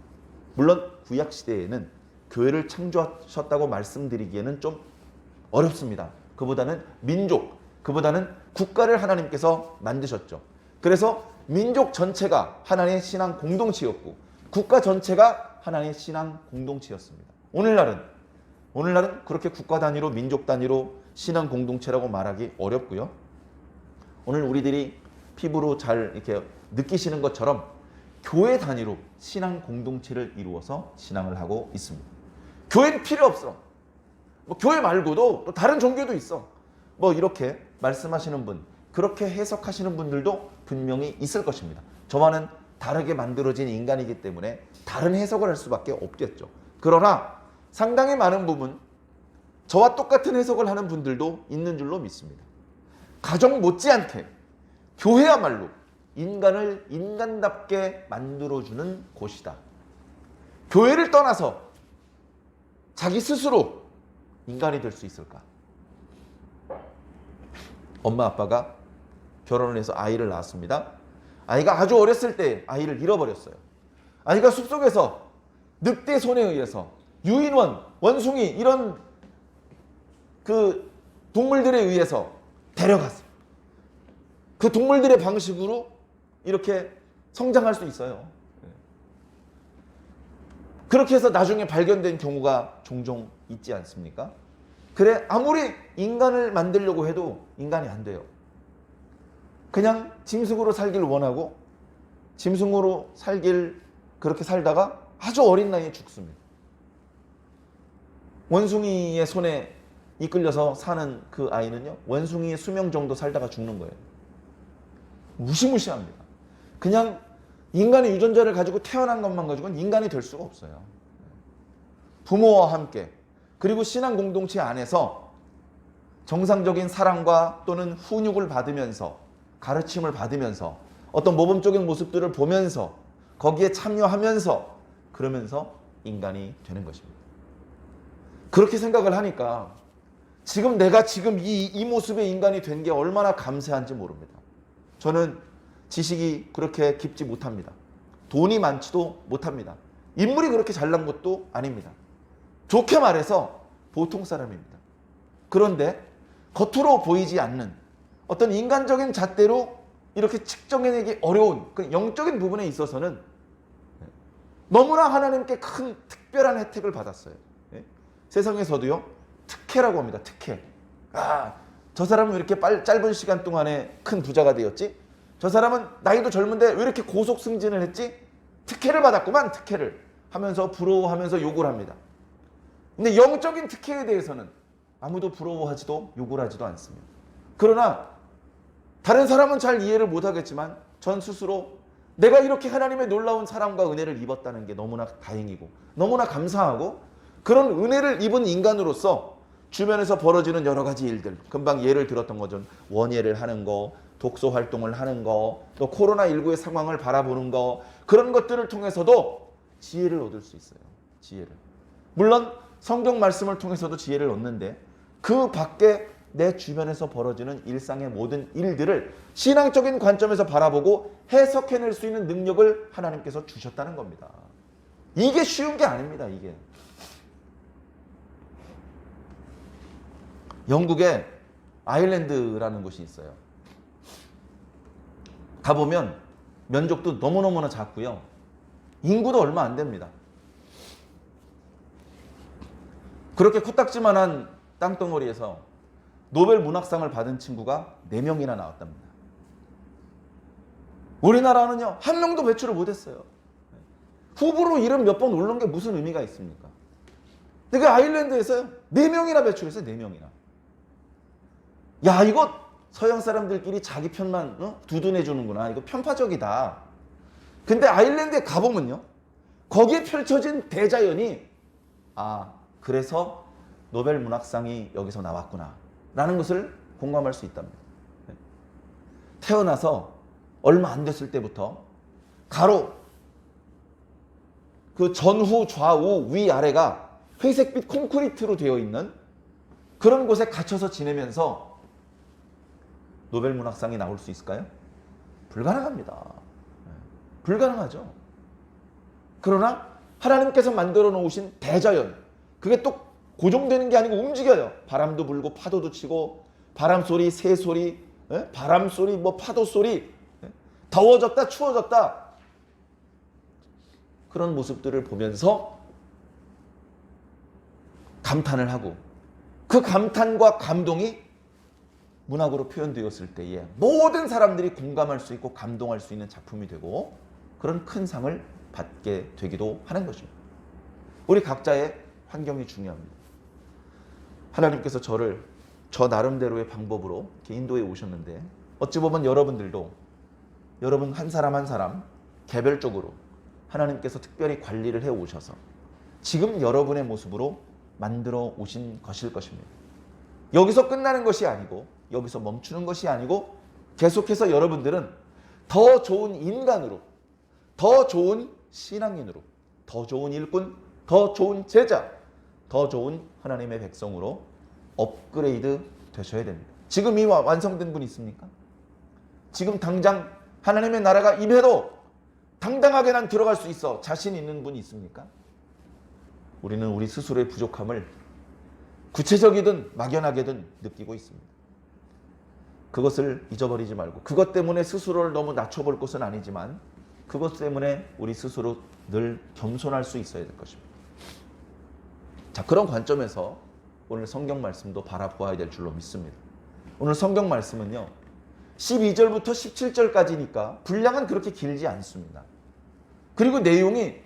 물론 구약시대에는 교회를 창조하셨다고 말씀드리기에는 좀 어렵습니다. 그보다는 민족, 그보다는 국가를 하나님께서 만드셨죠. 그래서 민족 전체가 하나님의 신앙 공동체였고 국가 전체가 하나님의 신앙 공동체였습니다. 오늘날은 그렇게 국가 단위로 민족 단위로 신앙 공동체라고 말하기 어렵고요. 오늘 우리들이 피부로 잘 이렇게 느끼시는 것처럼 교회 단위로 신앙 공동체를 이루어서 신앙을 하고 있습니다. 교회는 필요 없어. 뭐 교회 말고도 또 다른 종교도 있어. 뭐 이렇게 말씀하시는 분, 그렇게 해석하시는 분들도 분명히 있을 것입니다. 저와는 다르게 만들어진 인간이기 때문에 다른 해석을 할 수밖에 없겠죠. 그러나 상당히 많은 부분 저와 똑같은 해석을 하는 분들도 있는 줄로 믿습니다. 가정 못지않게 교회야말로 인간을 인간답게 만들어주는 곳이다. 교회를 떠나서 자기 스스로 인간이 될 수 있을까? 엄마 아빠가 결혼을 해서 아이를 낳았습니다. 아이가 아주 어렸을 때 아이를 잃어버렸어요. 아이가 숲속에서 늑대 손에 의해서 유인원, 원숭이 이런 그 동물들에 의해서 데려갔어요. 그 동물들의 방식으로 이렇게 성장할 수 있어요. 그렇게 해서 나중에 발견된 경우가 종종 있지 않습니까? 그래, 아무리 인간을 만들려고 해도 인간이 안 돼요. 그냥 짐승으로 살길 원하고 짐승으로 그렇게 살다가 아주 어린 나이에 죽습니다. 원숭이의 손에 이끌려서 사는 그 아이는요, 원숭이의 수명 정도 살다가 죽는 거예요. 무시무시합니다. 그냥 인간의 유전자를 가지고 태어난 것만 가지고는 인간이 될 수가 없어요. 부모와 함께 그리고 신앙 공동체 안에서 정상적인 사랑과 또는 훈육을 받으면서 가르침을 받으면서 어떤 모범적인 모습들을 보면서 거기에 참여하면서 그러면서 인간이 되는 것입니다. 그렇게 생각을 하니까 내가 지금 이 모습의 인간이 된 게 얼마나 감사한지 모릅니다. 저는 지식이 그렇게 깊지 못합니다. 돈이 많지도 못합니다. 인물이 그렇게 잘난 것도 아닙니다. 좋게 말해서 보통 사람입니다. 그런데 겉으로 보이지 않는 어떤 인간적인 잣대로 이렇게 측정해내기 어려운 그 영적인 부분에 있어서는 너무나 하나님께 큰 특별한 혜택을 받았어요. 세상에서도요, 특혜라고 합니다. 특혜. 저 사람은 왜 이렇게 짧은 시간 동안에 큰 부자가 되었지? 저 사람은 나이도 젊은데 왜 이렇게 고속 승진을 했지? 특혜를 받았구만, 특혜를 하면서 부러워하면서 욕을 합니다. 근데 영적인 특혜에 대해서는 아무도 부러워하지도 욕을 하지도 않습니다. 그러나 다른 사람은 잘 이해를 못하겠지만 전 스스로 내가 이렇게 하나님의 놀라운 사랑과 은혜를 입었다는 게 너무나 다행이고 너무나 감사하고, 그런 은혜를 입은 인간으로서 주변에서 벌어지는 여러 가지 일들, 금방 예를 들었던 거죠. 원예를 하는 거, 독서 활동을 하는 거, 또 코로나19의 상황을 바라보는 거, 그런 것들을 통해서도 지혜를 얻을 수 있어요. 지혜를. 물론 성경 말씀을 통해서도 지혜를 얻는데 그 밖에 내 주변에서 벌어지는 일상의 모든 일들을 신앙적인 관점에서 바라보고 해석해낼 수 있는 능력을 하나님께서 주셨다는 겁니다. 이게 쉬운 게 아닙니다. 이게. 영국에 아일랜드라는 곳이 있어요. 가보면 면적도 너무너무나 작고요. 인구도 얼마 안 됩니다. 그렇게 코딱지만한 땅덩어리에서 노벨 문학상을 받은 친구가 4명이나 나왔답니다. 우리나라는요, 1명도 배출을 못했어요. 후보로 이름 몇 번 오른 게 무슨 의미가 있습니까? 근데 그 아일랜드에서요 4명이나 배출했어요. 4명이나. 야, 이거 서양 사람들끼리 자기 편만 두둔해 주는구나. 이거 편파적이다. 근데 아일랜드에 가보면요, 거기에 펼쳐진 대자연이, 아, 그래서 노벨 문학상이 여기서 나왔구나 라는 것을 공감할 수 있답니다. 태어나서 얼마 안 됐을 때부터 가로 그 전후 좌우 위아래가 회색빛 콘크리트로 되어 있는 그런 곳에 갇혀서 지내면서 노벨 문학상이 나올 수 있을까요? 불가능합니다. 불가능하죠. 그러나 하나님께서 만들어 놓으신 대자연, 그게 또 고정되는 게 아니고 움직여요. 바람도 불고 파도도 치고, 바람 소리, 새 소리, 바람 소리, 뭐 파도 소리, 더워졌다 추워졌다, 그런 모습들을 보면서 감탄을 하고, 그 감탄과 감동이 문학으로 표현되었을 때에 모든 사람들이 공감할 수 있고 감동할 수 있는 작품이 되고 그런 큰 상을 받게 되기도 하는 것입니다. 우리 각자의 환경이 중요합니다. 하나님께서 저를 저 나름대로의 방법으로 이렇게 인도해 오셨는데, 어찌 보면 여러분들도 여러분 한 사람 한 사람 개별적으로 하나님께서 특별히 관리를 해 오셔서 지금 여러분의 모습으로 만들어 오신 것일 것입니다. 여기서 끝나는 것이 아니고, 여기서 멈추는 것이 아니고, 계속해서 여러분들은 더 좋은 인간으로, 더 좋은 신앙인으로, 더 좋은 일꾼, 더 좋은 제자, 더 좋은 하나님의 백성으로 업그레이드 되셔야 됩니다. 지금 이 완성된 분 있습니까? 지금 당장 하나님의 나라가 임해도 당당하게 난 들어갈 수 있어 자신 있는 분이 있습니까? 우리는 우리 스스로의 부족함을 구체적이든 막연하게든 느끼고 있습니다. 그것을 잊어버리지 말고, 그것 때문에 스스로를 너무 낮춰볼 것은 아니지만 그것 때문에 우리 스스로 늘 겸손할 수 있어야 될 것입니다. 자, 그런 관점에서 오늘 성경 말씀도 바라보아야 될 줄로 믿습니다. 오늘 성경 말씀은요 12절부터 17절까지니까 분량은 그렇게 길지 않습니다. 그리고 내용이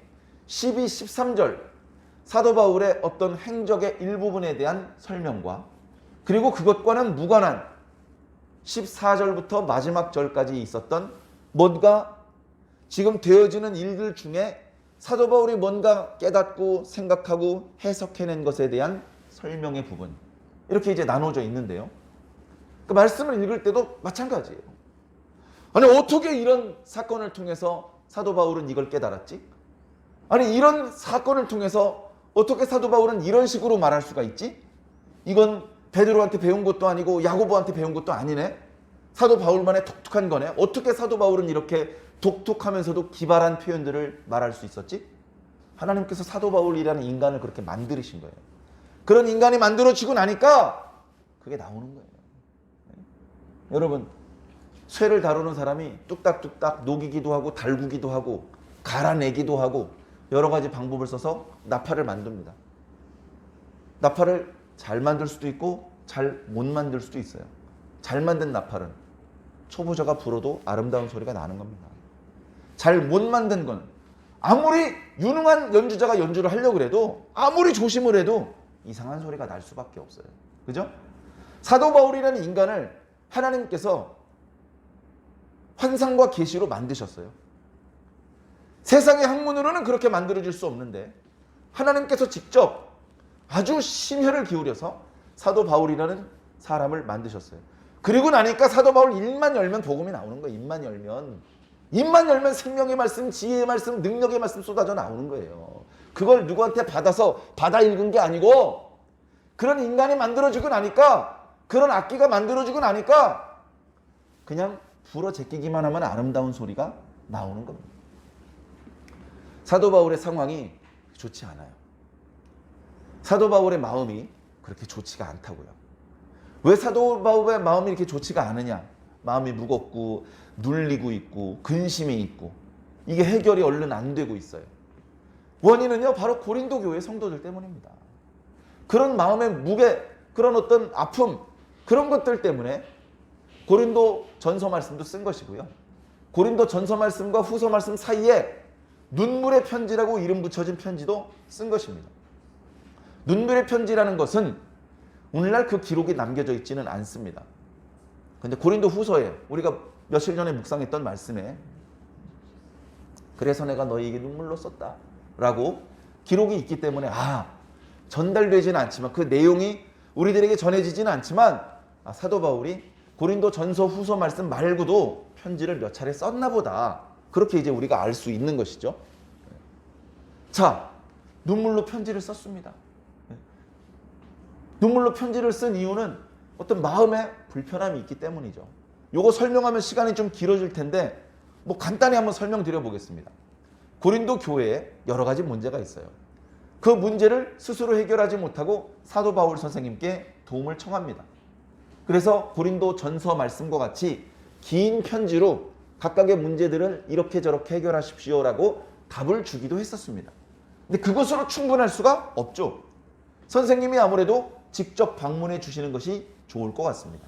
12, 13절 사도 바울의 어떤 행적의 일부분에 대한 설명과, 그리고 그것과는 무관한 14절부터 마지막 절까지 있었던 뭔가 지금 되어지는 일들 중에 사도 바울이 뭔가 깨닫고 생각하고 해석해낸 것에 대한 설명의 부분, 이렇게 이제 나눠져 있는데요. 그 말씀을 읽을 때도 마찬가지예요. 아니, 어떻게 이런 사건을 통해서 사도 바울은 이걸 깨달았지? 아니, 이런 사건을 통해서 어떻게 사도 바울은 이런 식으로 말할 수가 있지? 이건 베드로한테 배운 것도 아니고 야고보한테 배운 것도 아니네. 사도 바울만의 독특한 거네. 어떻게 사도 바울은 이렇게 독특하면서도 기발한 표현들을 말할 수 있었지? 하나님께서 사도 바울이라는 인간을 그렇게 만드신 거예요. 그런 인간이 만들어지고 나니까 그게 나오는 거예요. 여러분, 쇠를 다루는 사람이 뚝딱뚝딱 녹이기도 하고 달구기도 하고 갈아내기도 하고 여러 가지 방법을 써서 나팔을 만듭니다. 나팔을 잘 만들 수도 있고 잘 못 만들 수도 있어요. 잘 만든 나팔은 초보자가 불어도 아름다운 소리가 나는 겁니다. 잘 못 만든 건 아무리 유능한 연주자가 연주를 하려고 해도, 아무리 조심을 해도 이상한 소리가 날 수밖에 없어요. 그죠? 사도 바울이라는 인간을 하나님께서 환상과 계시로 만드셨어요. 세상의 학문으로는 그렇게 만들어질 수 없는데 하나님께서 직접 아주 심혈을 기울여서 사도 바울이라는 사람을 만드셨어요. 그리고 나니까 사도 바울 입만 열면 복음이 나오는 거예요. 입만 열면 생명의 말씀, 지혜의 말씀, 능력의 말씀 쏟아져 나오는 거예요. 그걸 누구한테 받아 읽은 게 아니고, 그런 인간이 만들어지고 나니까, 그런 악기가 만들어지고 나니까 그냥 불어 제끼기만 하면 아름다운 소리가 나오는 겁니다. 사도 바울의 상황이 좋지 않아요. 사도 바울의 마음이 그렇게 좋지가 않다고요. 왜 사도 바울의 마음이 이렇게 좋지가 않으냐? 마음이 무겁고 눌리고 있고 근심이 있고, 이게 해결이 얼른 안 되고 있어요. 원인은요 바로 고린도 교회 성도들 때문입니다. 그런 마음의 무게, 그런 어떤 아픔, 그런 것들 때문에 고린도 전서 말씀도 쓴 것이고요. 고린도 전서 말씀과 후서 말씀 사이에 눈물의 편지라고 이름 붙여진 편지도 쓴 것입니다. 눈물의 편지라는 것은 오늘날 그 기록이 남겨져 있지는 않습니다. 근데 고린도 후서에 우리가 며칠 전에 묵상했던 말씀에 그래서 내가 너희에게 눈물로 썼다 라고 기록이 있기 때문에 전달되지는 않지만 그 내용이 우리들에게 전해지지는 않지만 사도 바울이 고린도 전서 후서 말씀 말고도 편지를 몇 차례 썼나 보다, 그렇게 이제 우리가 알 수 있는 것이죠. 자, 눈물로 편지를 썼습니다. 눈물로 편지를 쓴 이유는 어떤 마음의 불편함이 있기 때문이죠. 요거 설명하면 시간이 좀 길어질 텐데 뭐 간단히 한번 설명드려 보겠습니다. 고린도 교회에 여러 가지 문제가 있어요. 그 문제를 스스로 해결하지 못하고 사도 바울 선생님께 도움을 청합니다. 그래서 고린도 전서 말씀과 같이 긴 편지로 각각의 문제들을 이렇게 저렇게 해결하십시오라고 답을 주기도 했었습니다. 근데 그것으로 충분할 수가 없죠. 선생님이 아무래도 직접 방문해 주시는 것이 좋을 것 같습니다.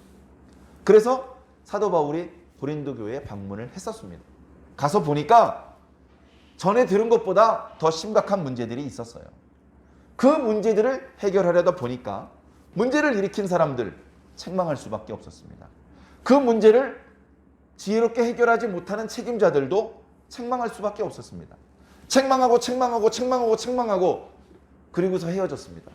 그래서 사도 바울이 고린도 교회에 방문을 했었습니다. 가서 보니까 전에 들은 것보다 더 심각한 문제들이 있었어요. 그 문제들을 해결하려다 보니까 문제를 일으킨 사람들 책망할 수밖에 없었습니다. 그 문제를 지혜롭게 해결하지 못하는 책임자들도 책망할 수밖에 없었습니다. 책망하고 그리고서 헤어졌습니다.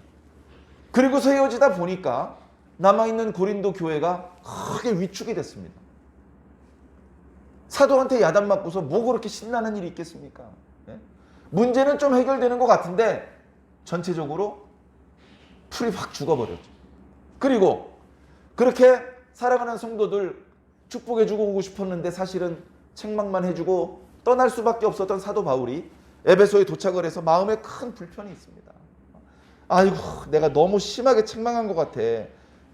그리고서 헤어지다 보니까 남아있는 고린도 교회가 크게 위축이 됐습니다. 사도한테 야단 맞고서 뭐 그렇게 신나는 일이 있겠습니까? 문제는 좀 해결되는 것 같은데 전체적으로 풀이 확 죽어버렸죠. 그리고 그렇게 살아가는 성도들 축복해주고 오고 싶었는데 사실은 책망만 해주고 떠날 수밖에 없었던 사도 바울이 에베소에 도착을 해서 마음에 큰 불편이 있습니다. 아이고, 내가 너무 심하게 책망한 것 같아.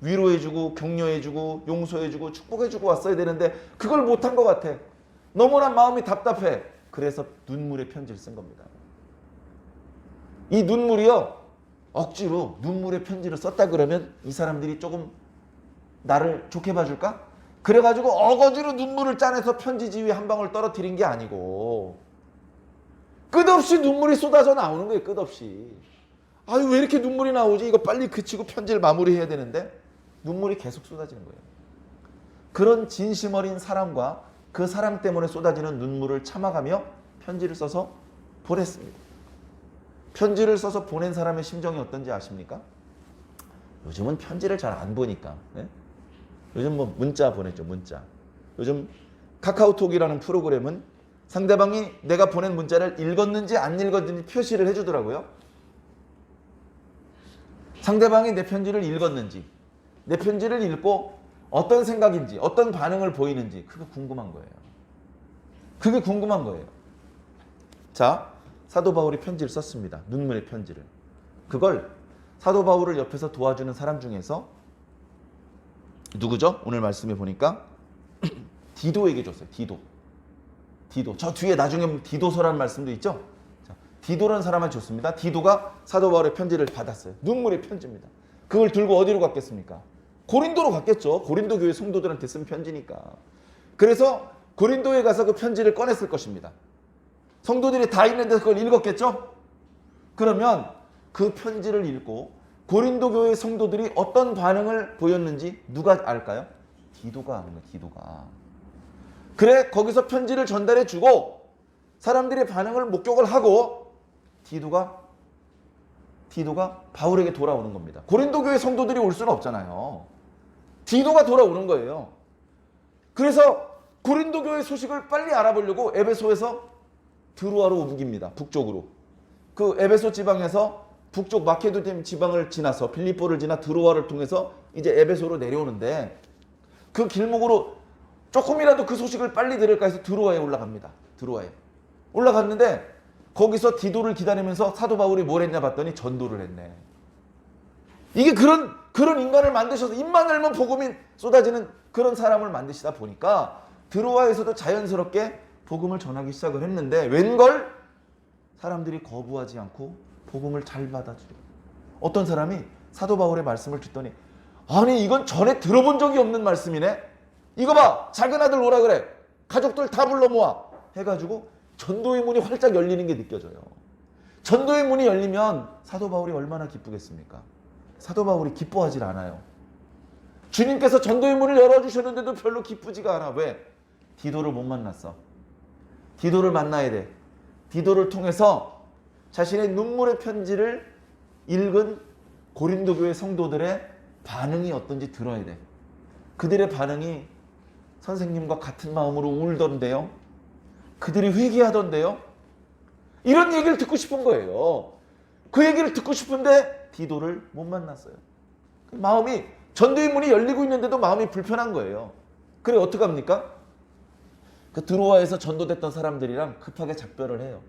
위로해주고 격려해주고 용서해주고 축복해주고 왔어야 되는데 그걸 못한 것 같아. 너무나 마음이 답답해. 그래서 눈물의 편지를 쓴 겁니다. 이 눈물이요, 억지로 눈물의 편지를 썼다 그러면 이 사람들이 조금 나를 좋게 봐줄까? 그래가지고 어거지로 눈물을 짜내서 편지지 위에 한 방울 떨어뜨린 게 아니고 끝없이 눈물이 쏟아져 나오는 거예요. 끝없이. 아유, 왜 이렇게 눈물이 나오지? 이거 빨리 그치고 편지를 마무리해야 되는데 눈물이 계속 쏟아지는 거예요. 그런 진심 어린 사람과 그 사람 때문에 쏟아지는 눈물을 참아가며 편지를 써서 보냈습니다. 편지를 써서 보낸 사람의 심정이 어떤지 아십니까? 요즘은 편지를 잘 안 보니까. 요즘 뭐 문자 보냈죠, 문자. 요즘 카카오톡이라는 프로그램은 상대방이 내가 보낸 문자를 읽었는지 안 읽었는지 표시를 해주더라고요. 상대방이 내 편지를 읽었는지, 내 편지를 읽고 어떤 생각인지, 어떤 반응을 보이는지 그게 궁금한 거예요. 그게 궁금한 거예요. 자, 사도 바울이 편지를 썼습니다. 눈물의 편지를. 그걸 사도 바울을 옆에서 도와주는 사람 중에서 누구죠? 오늘 말씀에 보니까 디도에게 줬어요. 디도. 저 뒤에 나중에 디도서라는 말씀도 있죠? 자, 디도라는 사람한테 줬습니다. 디도가 사도 바울의 편지를 받았어요. 눈물의 편지입니다. 그걸 들고 어디로 갔겠습니까? 고린도로 갔겠죠. 고린도 교회 성도들한테 쓴 편지니까. 그래서 고린도에 가서 그 편지를 꺼냈을 것입니다. 성도들이 다 있는데 그걸 읽었겠죠? 그러면 그 편지를 읽고 고린도 교회 성도들이 어떤 반응을 보였는지 누가 알까요? 디도가 아는 거예요. 디도가. 그래, 거기서 편지를 전달해 주고 사람들의 반응을 목격을 하고 디도가 바울에게 돌아오는 겁니다. 고린도 교회 성도들이 올 수는 없잖아요. 디도가 돌아오는 거예요. 그래서 고린도 교회 소식을 빨리 알아보려고 에베소에서 드로아로 옮깁니다. 북쪽으로. 그 에베소 지방에서 북쪽 마케도니아 지방을 지나서 빌립보를 지나 드로아를 통해서 이제 에베소로 내려오는데 그 길목으로 조금이라도 그 소식을 빨리 들을까 해서 드로아에 올라갑니다. 드로아에. 올라갔는데 거기서 디도를 기다리면서 사도 바울이 뭘 했냐 봤더니 전도를 했네. 이게 그런 인간을 만드셔서 입만 열면 복음이 쏟아지는 그런 사람을 만드시다 보니까 드로아에서도 자연스럽게 복음을 전하기 시작을 했는데 웬걸 사람들이 거부하지 않고 복음을 잘 받아줘요. 어떤 사람이 사도 바울의 말씀을 듣더니 아니 이건 전에 들어본 적이 없는 말씀이네. 이거 봐, 작은 아들 오라 그래. 가족들 다 불러 모아 해가지고 전도의 문이 활짝 열리는 게 느껴져요. 전도의 문이 열리면 사도 바울이 얼마나 기쁘겠습니까? 사도 바울이 기뻐하질 않아요. 주님께서 전도의 문을 열어주셨는데도 별로 기쁘지가 않아. 왜? 디도를 못 만났어. 디도를 만나야 돼. 디도를 통해서 자신의 눈물의 편지를 읽은 고린도 교회 성도들의 반응이 어떤지 들어야 돼. 그들의 반응이 선생님과 같은 마음으로 울던데요. 그들이 회개하던데요. 이런 얘기를 듣고 싶은 거예요. 그 얘기를 듣고 싶은데 디도를 못 만났어요. 마음이, 전도의 문이 열리고 있는데도 마음이 불편한 거예요. 그래 어떻게 합니까? 그 드로아에서 전도됐던 사람들이랑 급하게 작별을 해요.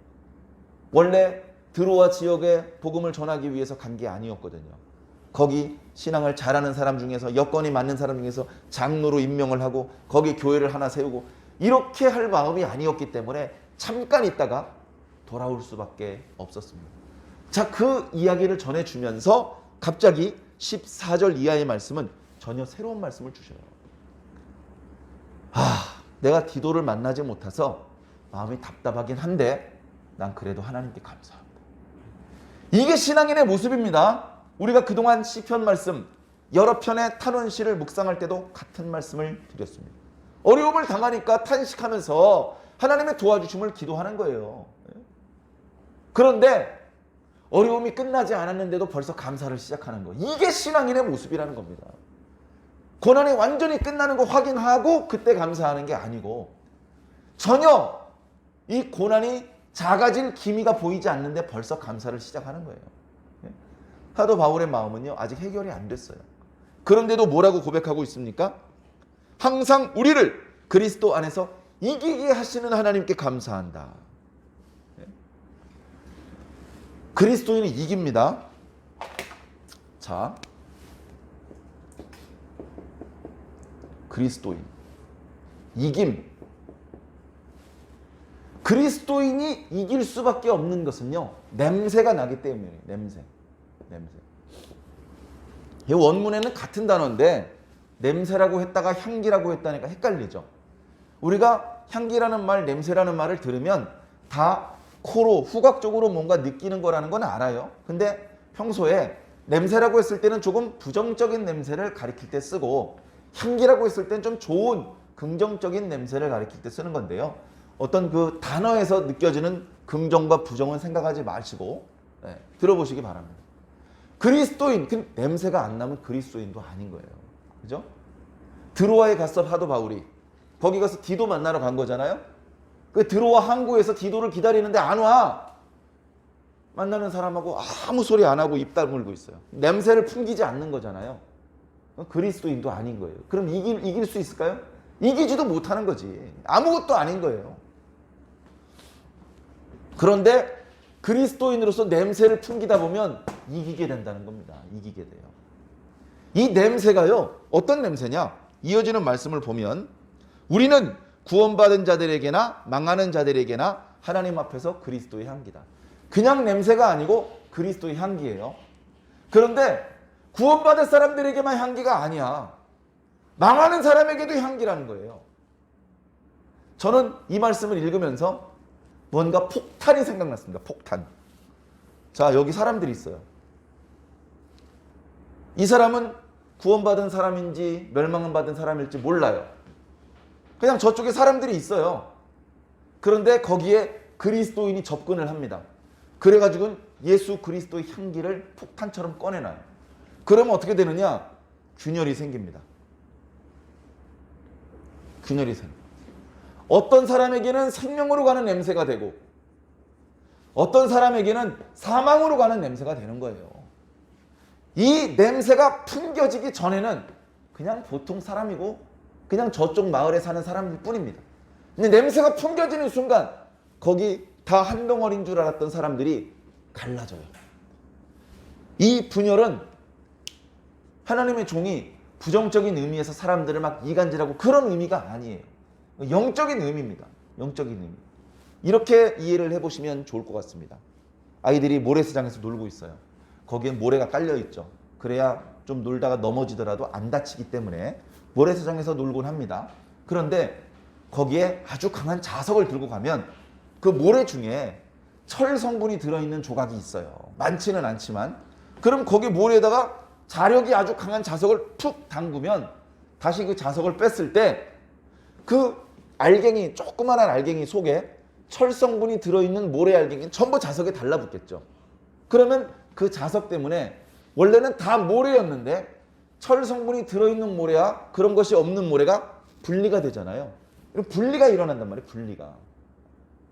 원래 드로아 지역에 복음을 전하기 위해서 간 게 아니었거든요. 거기 신앙을 잘하는 사람 중에서, 여건이 맞는 사람 중에서 장로로 임명을 하고 거기 교회를 하나 세우고 이렇게 할 마음이 아니었기 때문에 잠깐 있다가 돌아올 수밖에 없었습니다. 자, 그 이야기를 전해주면서 갑자기 14절 이하의 말씀은 전혀 새로운 말씀을 주셔요. 내가 디도를 만나지 못해서 마음이 답답하긴 한데 난 그래도 하나님께 감사합니다. 이게 신앙인의 모습입니다. 우리가 그동안 시편 말씀 여러 편의 탄원시를 묵상할 때도 같은 말씀을 드렸습니다. 어려움을 당하니까 탄식하면서 하나님의 도와주심을 기도하는 거예요. 그런데 어려움이 끝나지 않았는데도 벌써 감사를 시작하는 거. 이게 신앙인의 모습이라는 겁니다. 고난이 완전히 끝나는 거 확인하고 그때 감사하는 게 아니고, 전혀 이 고난이 작아질 기미가 보이지 않는데 벌써 감사를 시작하는 거예요. 사도 바울의 마음은요, 아직 해결이 안 됐어요. 그런데도 뭐라고 고백하고 있습니까? 항상 우리를 그리스도 안에서 이기게 하시는 하나님께 감사한다. 그리스도인은 이깁니다. 자, 그리스도인, 이김. 그리스도인이 이길 수밖에 없는 것은요, 냄새가 나기 때문이에요. 냄새. 이 원문에는 같은 단어인데 냄새라고 했다가 향기라고 했다니까 헷갈리죠. 우리가 향기라는 말, 냄새라는 말을 들으면 다 코로 후각적으로 뭔가 느끼는 거라는 건 알아요. 근데 평소에 냄새라고 했을 때는 조금 부정적인 냄새를 가리킬 때 쓰고, 향기라고 했을 때는 좀 좋은 긍정적인 냄새를 가리킬 때 쓰는 건데요. 어떤 그 단어에서 느껴지는 긍정과 부정은 생각하지 마시고 들어보시기 바랍니다. 그리스도인, 그 냄새가 안 나면 그리스도인도 아닌 거예요. 그죠? 드로아에 갔어, 사도 바울이. 거기 가서 디도 만나러 간 거잖아요. 그 드로아 항구에서 디도를 기다리는데 안 와. 만나는 사람하고 아무 소리 안 하고 입 다물고 있어요. 냄새를 풍기지 않는 거잖아요. 그리스도인도 아닌 거예요. 그럼 이길 수 있을까요? 이기지도 못하는 거지. 아무것도 아닌 거예요. 그런데 그리스도인으로서 냄새를 풍기다 보면 이기게 된다는 겁니다. 이기게 돼요. 이 냄새가요, 어떤 냄새냐? 이어지는 말씀을 보면 우리는 구원받은 자들에게나 망하는 자들에게나 하나님 앞에서 그리스도의 향기다. 그냥 냄새가 아니고 그리스도의 향기예요. 그런데 구원받은 사람들에게만 향기가 아니야. 망하는 사람에게도 향기라는 거예요. 저는 이 말씀을 읽으면서 뭔가 폭탄이 생각났습니다. 폭탄. 자, 여기 사람들이 있어요. 이 사람은 구원받은 사람인지 멸망을 받은 사람일지 몰라요. 그냥 저쪽에 사람들이 있어요. 그런데 거기에 그리스도인이 접근을 합니다. 그래가지고 예수 그리스도의 향기를 폭탄처럼 꺼내놔요. 그러면 어떻게 되느냐? 균열이 생깁니다. 균열이 생깁니다. 어떤 사람에게는 생명으로 가는 냄새가 되고 어떤 사람에게는 사망으로 가는 냄새가 되는 거예요. 이 냄새가 풍겨지기 전에는 그냥 보통 사람이고 그냥 저쪽 마을에 사는 사람일 뿐입니다. 근데 냄새가 풍겨지는 순간 거기 다 한 덩어리인 줄 알았던 사람들이 갈라져요. 이 분열은 하나님의 종이 부정적인 의미에서 사람들을 막 이간질하고 그런 의미가 아니에요. 영적인 의미입니다. 영적인 의미. 이렇게 이해를 해보시면 좋을 것 같습니다. 아이들이 모래시장에서 놀고 있어요. 거기에 모래가 깔려 있죠. 그래야 좀 놀다가 넘어지더라도 안 다치기 때문에 모래시장에서 놀곤 합니다. 그런데 거기에 아주 강한 자석을 들고 가면 그 모래 중에 철 성분이 들어있는 조각이 있어요. 많지는 않지만. 그럼 거기 모래에다가 자력이 아주 강한 자석을 푹 담그면 다시 그 자석을 뺐을 때 그 알갱이, 조그만한 알갱이 속에 철 성분이 들어있는 모래 알갱이는 전부 자석에 달라붙겠죠. 그러면 그 자석 때문에 원래는 다 모래였는데 철 성분이 들어있는 모래와 그런 것이 없는 모래가 분리가 되잖아요. 분리가 일어난단 말이에요.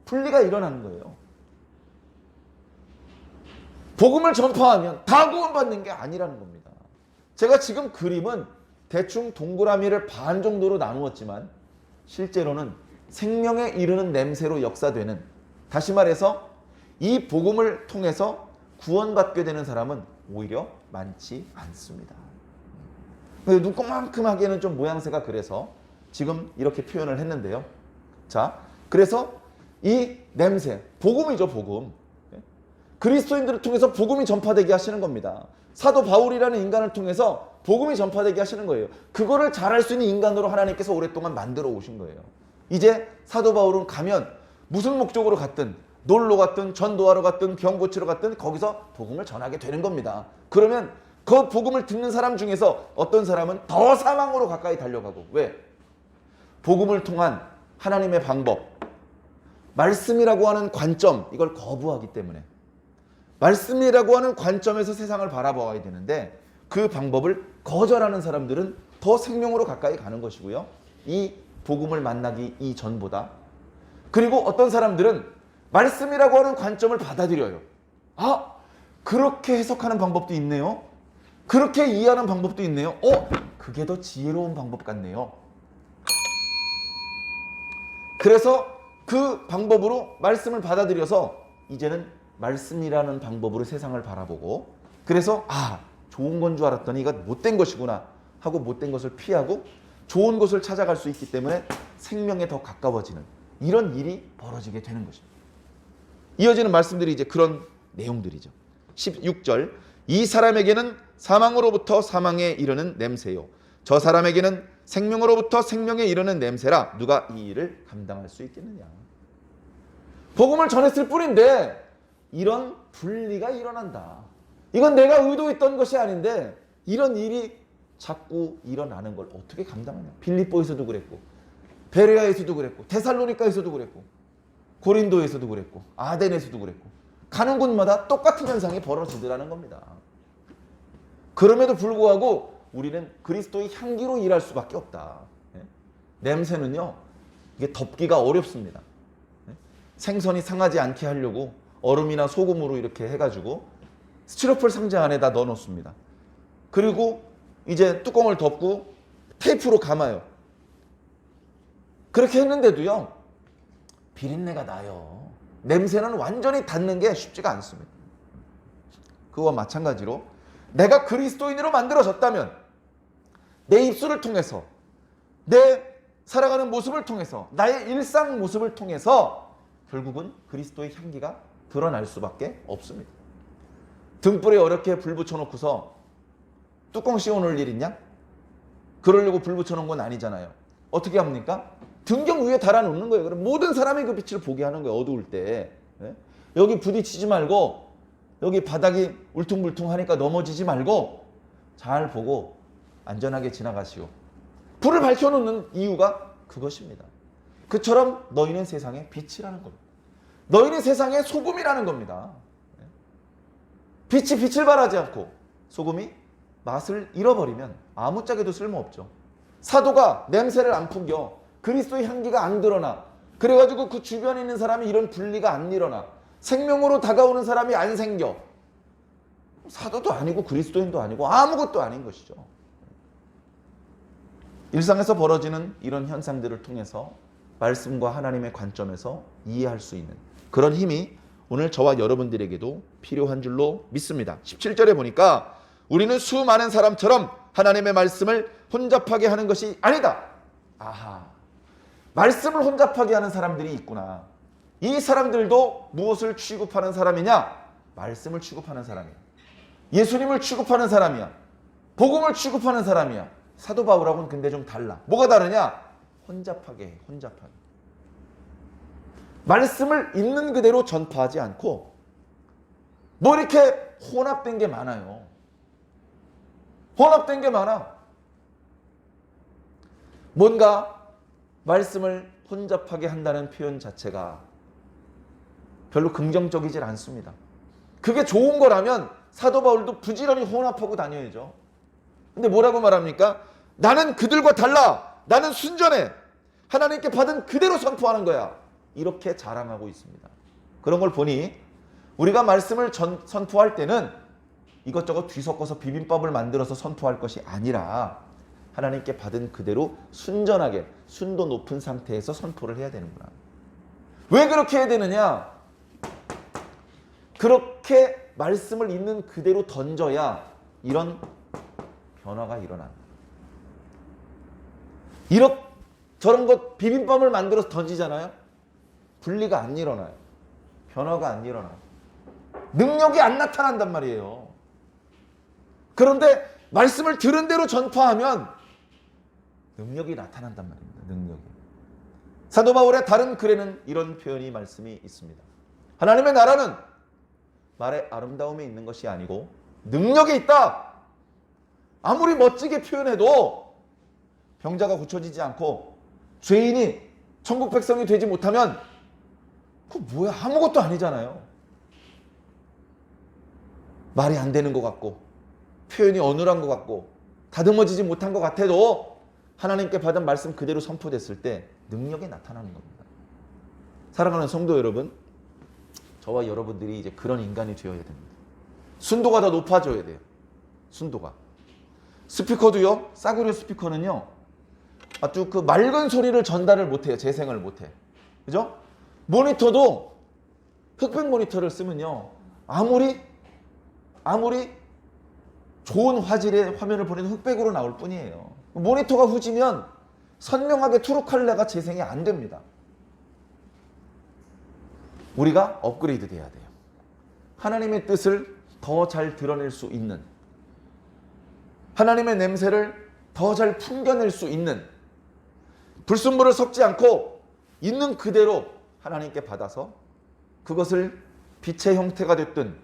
분리가 일어나는 거예요. 복음을 전파하면 다 구원받는 게 아니라는 겁니다. 제가 지금 그림은 대충 동그라미를 반 정도로 나누었지만 실제로는 생명에 이르는 냄새로 역사되는, 다시 말해서 이 복음을 통해서 구원받게 되는 사람은 오히려 많지 않습니다. 눈곱만큼 하기에는 좀 모양새가 그래서 지금 이렇게 표현을 했는데요. 자, 그래서 이 냄새, 복음이죠, 복음. 그리스도인들을 통해서 복음이 전파되게 하시는 겁니다. 사도 바울이라는 인간을 통해서 복음이 전파되게 하시는 거예요. 그거를 잘할 수 있는 인간으로 하나님께서 오랫동안 만들어 오신 거예요. 이제 사도 바울은 가면 무슨 목적으로 갔든, 놀러 갔든, 전도하러 갔든, 병 고치러 갔든 거기서 복음을 전하게 되는 겁니다. 그러면 그 복음을 듣는 사람 중에서 어떤 사람은 더 사망으로 가까이 달려가고, 왜? 복음을 통한 하나님의 방법, 말씀이라고 하는 관점, 이걸 거부하기 때문에. 말씀이라고 하는 관점에서 세상을 바라봐야 되는데 그 방법을 거절하는 사람들은 더 생명으로 가까이 가는 것이고요. 이 복음을 만나기 이전보다. 그리고 어떤 사람들은 말씀이라고 하는 관점을 받아들여요. 아, 그렇게 해석하는 방법도 있네요. 그렇게 이해하는 방법도 있네요. 그게 더 지혜로운 방법 같네요. 그래서 그 방법으로 말씀을 받아들여서 이제는 말씀이라는 방법으로 세상을 바라보고, 그래서 좋은 건 줄 알았더니 이거 못된 것이구나 하고 못된 것을 피하고 좋은 것을 찾아갈 수 있기 때문에 생명에 더 가까워지는 이런 일이 벌어지게 되는 것입니다. 이어지는 말씀들이 이제 그런 내용들이죠. 16절, 이 사람에게는 사망으로부터 사망에 이르는 냄새요, 저 사람에게는 생명으로부터 생명에 이르는 냄새라 누가 이 일을 감당할 수 있겠느냐. 복음을 전했을 뿐인데 이런 분리가 일어난다. 이건 내가 의도했던 것이 아닌데 이런 일이 자꾸 일어나는 걸 어떻게 감당하냐. 빌립보에서도 그랬고, 베레아에서도 그랬고, 데살로니가에서도 그랬고, 고린도에서도 그랬고, 아덴에서도 그랬고, 가는 곳마다 똑같은 현상이 벌어지더라는 겁니다. 그럼에도 불구하고 우리는 그리스도의 향기로 일할 수밖에 없다. 냄새는요, 이게 덮기가 어렵습니다. 생선이 상하지 않게 하려고 얼음이나 소금으로 이렇게 해가지고 스티로폴 상자 안에다 넣어놓습니다. 그리고 이제 뚜껑을 덮고 테이프로 감아요. 그렇게 했는데도요, 비린내가 나요. 냄새는 완전히 닿는 게 쉽지가 않습니다. 그와 마찬가지로 내가 그리스도인으로 만들어졌다면 내 입술을 통해서, 내 살아가는 모습을 통해서, 나의 일상 모습을 통해서 결국은 그리스도의 향기가 드러날 수밖에 없습니다. 등불에 어렵게 불 붙여놓고서 뚜껑 씌워놓을 일 있냐? 그러려고 불 붙여놓은 건 아니잖아요. 어떻게 합니까? 등경 위에 달아놓는 거예요. 그럼 모든 사람이 그 빛을 보게 하는 거예요. 어두울 때. 여기 부딪히지 말고, 여기 바닥이 울퉁불퉁하니까 넘어지지 말고 잘 보고 안전하게 지나가시오. 불을 밝혀놓는 이유가 그것입니다. 그처럼 너희는 세상의 빛이라는 겁니다. 너희는 세상의 소금이라는 겁니다. 빛이 빛을 발하지 않고 소금이 맛을 잃어버리면 아무짝에도 쓸모없죠. 사도가 냄새를 안 풍겨, 그리스도의 향기가 안 드러나, 그래가지고 그 주변에 있는 사람이 이런 분리가 안 일어나, 생명으로 다가오는 사람이 안 생겨. 사도도 아니고 그리스도인도 아니고 아무것도 아닌 것이죠. 일상에서 벌어지는 이런 현상들을 통해서 말씀과 하나님의 관점에서 이해할 수 있는 그런 힘이 오늘 저와 여러분들에게도 필요한 줄로 믿습니다. 17절에 보니까 우리는 수많은 사람처럼 하나님의 말씀을 혼잡하게 하는 것이 아니다. 아하, 말씀을 혼잡하게 하는 사람들이 있구나. 이 사람들도 무엇을 취급하는 사람이냐? 말씀을 취급하는 사람이야. 예수님을 취급하는 사람이야. 복음을 취급하는 사람이야. 사도 바울하고는 근데 좀 달라. 뭐가 다르냐? 혼잡하게 해, 혼잡하게. 말씀을 있는 그대로 전파하지 않고 뭐 이렇게 혼합된 게 많아요. 혼합된 게 많아. 뭔가 말씀을 혼잡하게 한다는 표현 자체가 별로 긍정적이질 않습니다. 그게 좋은 거라면 사도 바울도 부지런히 혼합하고 다녀야죠. 근데 뭐라고 말합니까? 나는 그들과 달라. 나는 순전해. 하나님께 받은 그대로 선포하는 거야. 이렇게 자랑하고 있습니다. 그런 걸 보니 우리가 말씀을 선포할 때는 이것저것 뒤섞어서 비빔밥을 만들어서 선포할 것이 아니라 하나님께 받은 그대로 순전하게 순도 높은 상태에서 선포를 해야 되는구나. 왜 그렇게 해야 되느냐? 그렇게 말씀을 있는 그대로 던져야 이런 변화가 일어난다. 저런 것 비빔밥을 만들어서 던지잖아요. 분리가 안 일어나요. 변화가 안 일어나요. 능력이 안 나타난단 말이에요. 그런데 말씀을 들은 대로 전파하면 능력이 나타난단 말입니다. 능력이. 사도 바울의 다른 글에는 이런 표현이 말씀이 있습니다. 하나님의 나라는 말의 아름다움에 있는 것이 아니고 능력에 있다. 아무리 멋지게 표현해도 병자가 고쳐지지 않고 죄인이 천국 백성이 되지 못하면 그거 뭐야? 아무것도 아니잖아요. 말이 안 되는 것 같고 표현이 어눌한 것 같고 다듬어지지 못한 것 같아도 하나님께 받은 말씀 그대로 선포됐을 때 능력이 나타나는 겁니다. 사랑하는 성도 여러분, 저와 여러분들이 이제 그런 인간이 되어야 됩니다. 순도가 더 높아져야 돼요. 순도가. 스피커도요, 싸구려 스피커는요, 아주 그 맑은 소리를 전달을 못해요. 재생을 못해. 그죠? 모니터도 흑백 모니터를 쓰면요, 아무리 좋은 화질의 화면을 보내도 흑백으로 나올 뿐이에요. 모니터가 후지면 선명하게 트루컬러가 재생이 안 됩니다. 우리가 업그레이드 돼야 돼요. 하나님의 뜻을 더 잘 드러낼 수 있는, 하나님의 냄새를 더 잘 풍겨낼 수 있는, 불순물을 섞지 않고 있는 그대로 하나님께 받아서 그것을 빛의 형태가 됐든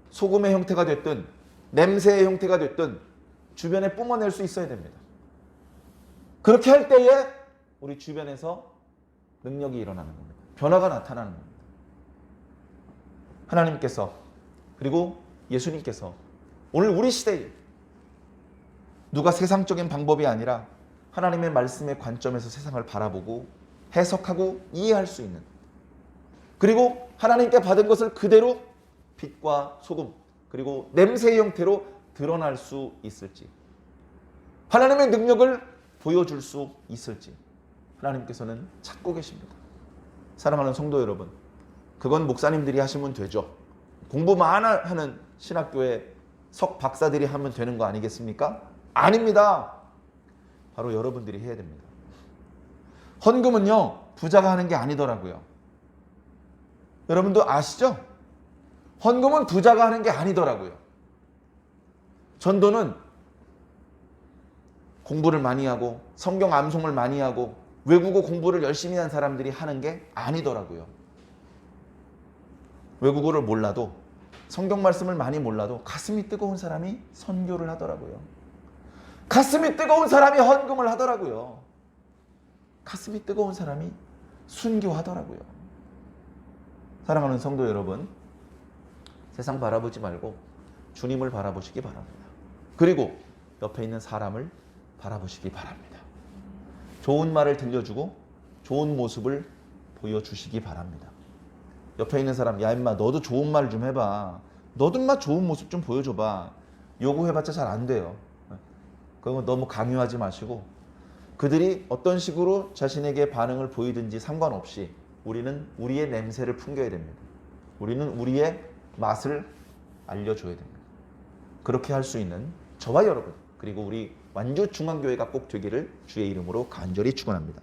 소금의 형태가 됐든 냄새의 형태가 됐든 주변에 뿜어낼 수 있어야 됩니다. 그렇게 할 때에 우리 주변에서 능력이 일어나는 겁니다. 변화가 나타나는 겁니다. 하나님께서 그리고 예수님께서 오늘 우리 시대에 누가 세상적인 방법이 아니라 하나님의 말씀의 관점에서 세상을 바라보고 해석하고 이해할 수 있는, 그리고 하나님께 받은 것을 그대로 빛과 소금 그리고 냄새의 형태로 드러날 수 있을지, 하나님의 능력을 보여줄 수 있을지 하나님께서는 찾고 계십니다. 사랑하는 성도 여러분, 그건 목사님들이 하시면 되죠. 공부만 하는 신학교의 석 박사들이 하면 되는 거 아니겠습니까? 아닙니다. 바로 여러분들이 해야 됩니다. 헌금은요, 부자가 하는 게 아니더라고요. 여러분도 아시죠? 헌금은 부자가 하는 게 아니더라고요. 전도는 공부를 많이 하고 성경 암송을 많이 하고 외국어 공부를 열심히 한 사람들이 하는 게 아니더라고요. 외국어를 몰라도 성경 말씀을 많이 몰라도 가슴이 뜨거운 사람이 선교를 하더라고요. 가슴이 뜨거운 사람이 헌금을 하더라고요. 가슴이 뜨거운 사람이 순교하더라고요. 사랑하는 성도 여러분, 세상 바라보지 말고 주님을 바라보시기 바랍니다. 그리고 옆에 있는 사람을 바라보시기 바랍니다. 좋은 말을 들려주고 좋은 모습을 보여주시기 바랍니다. 옆에 있는 사람, 야 임마 너도 좋은 말 좀 해봐. 너도 임마 좋은 모습 좀 보여줘봐. 요구해봤자 잘 안 돼요. 그건 너무 강요하지 마시고 그들이 어떤 식으로 자신에게 반응을 보이든지 상관없이 우리는 우리의 냄새를 풍겨야 됩니다. 우리는 우리의 맛을 알려줘야 됩니다. 그렇게 할 수 있는 저와 여러분, 그리고 우리 완주 중앙교회가 꼭 되기를 주의 이름으로 간절히 축원합니다.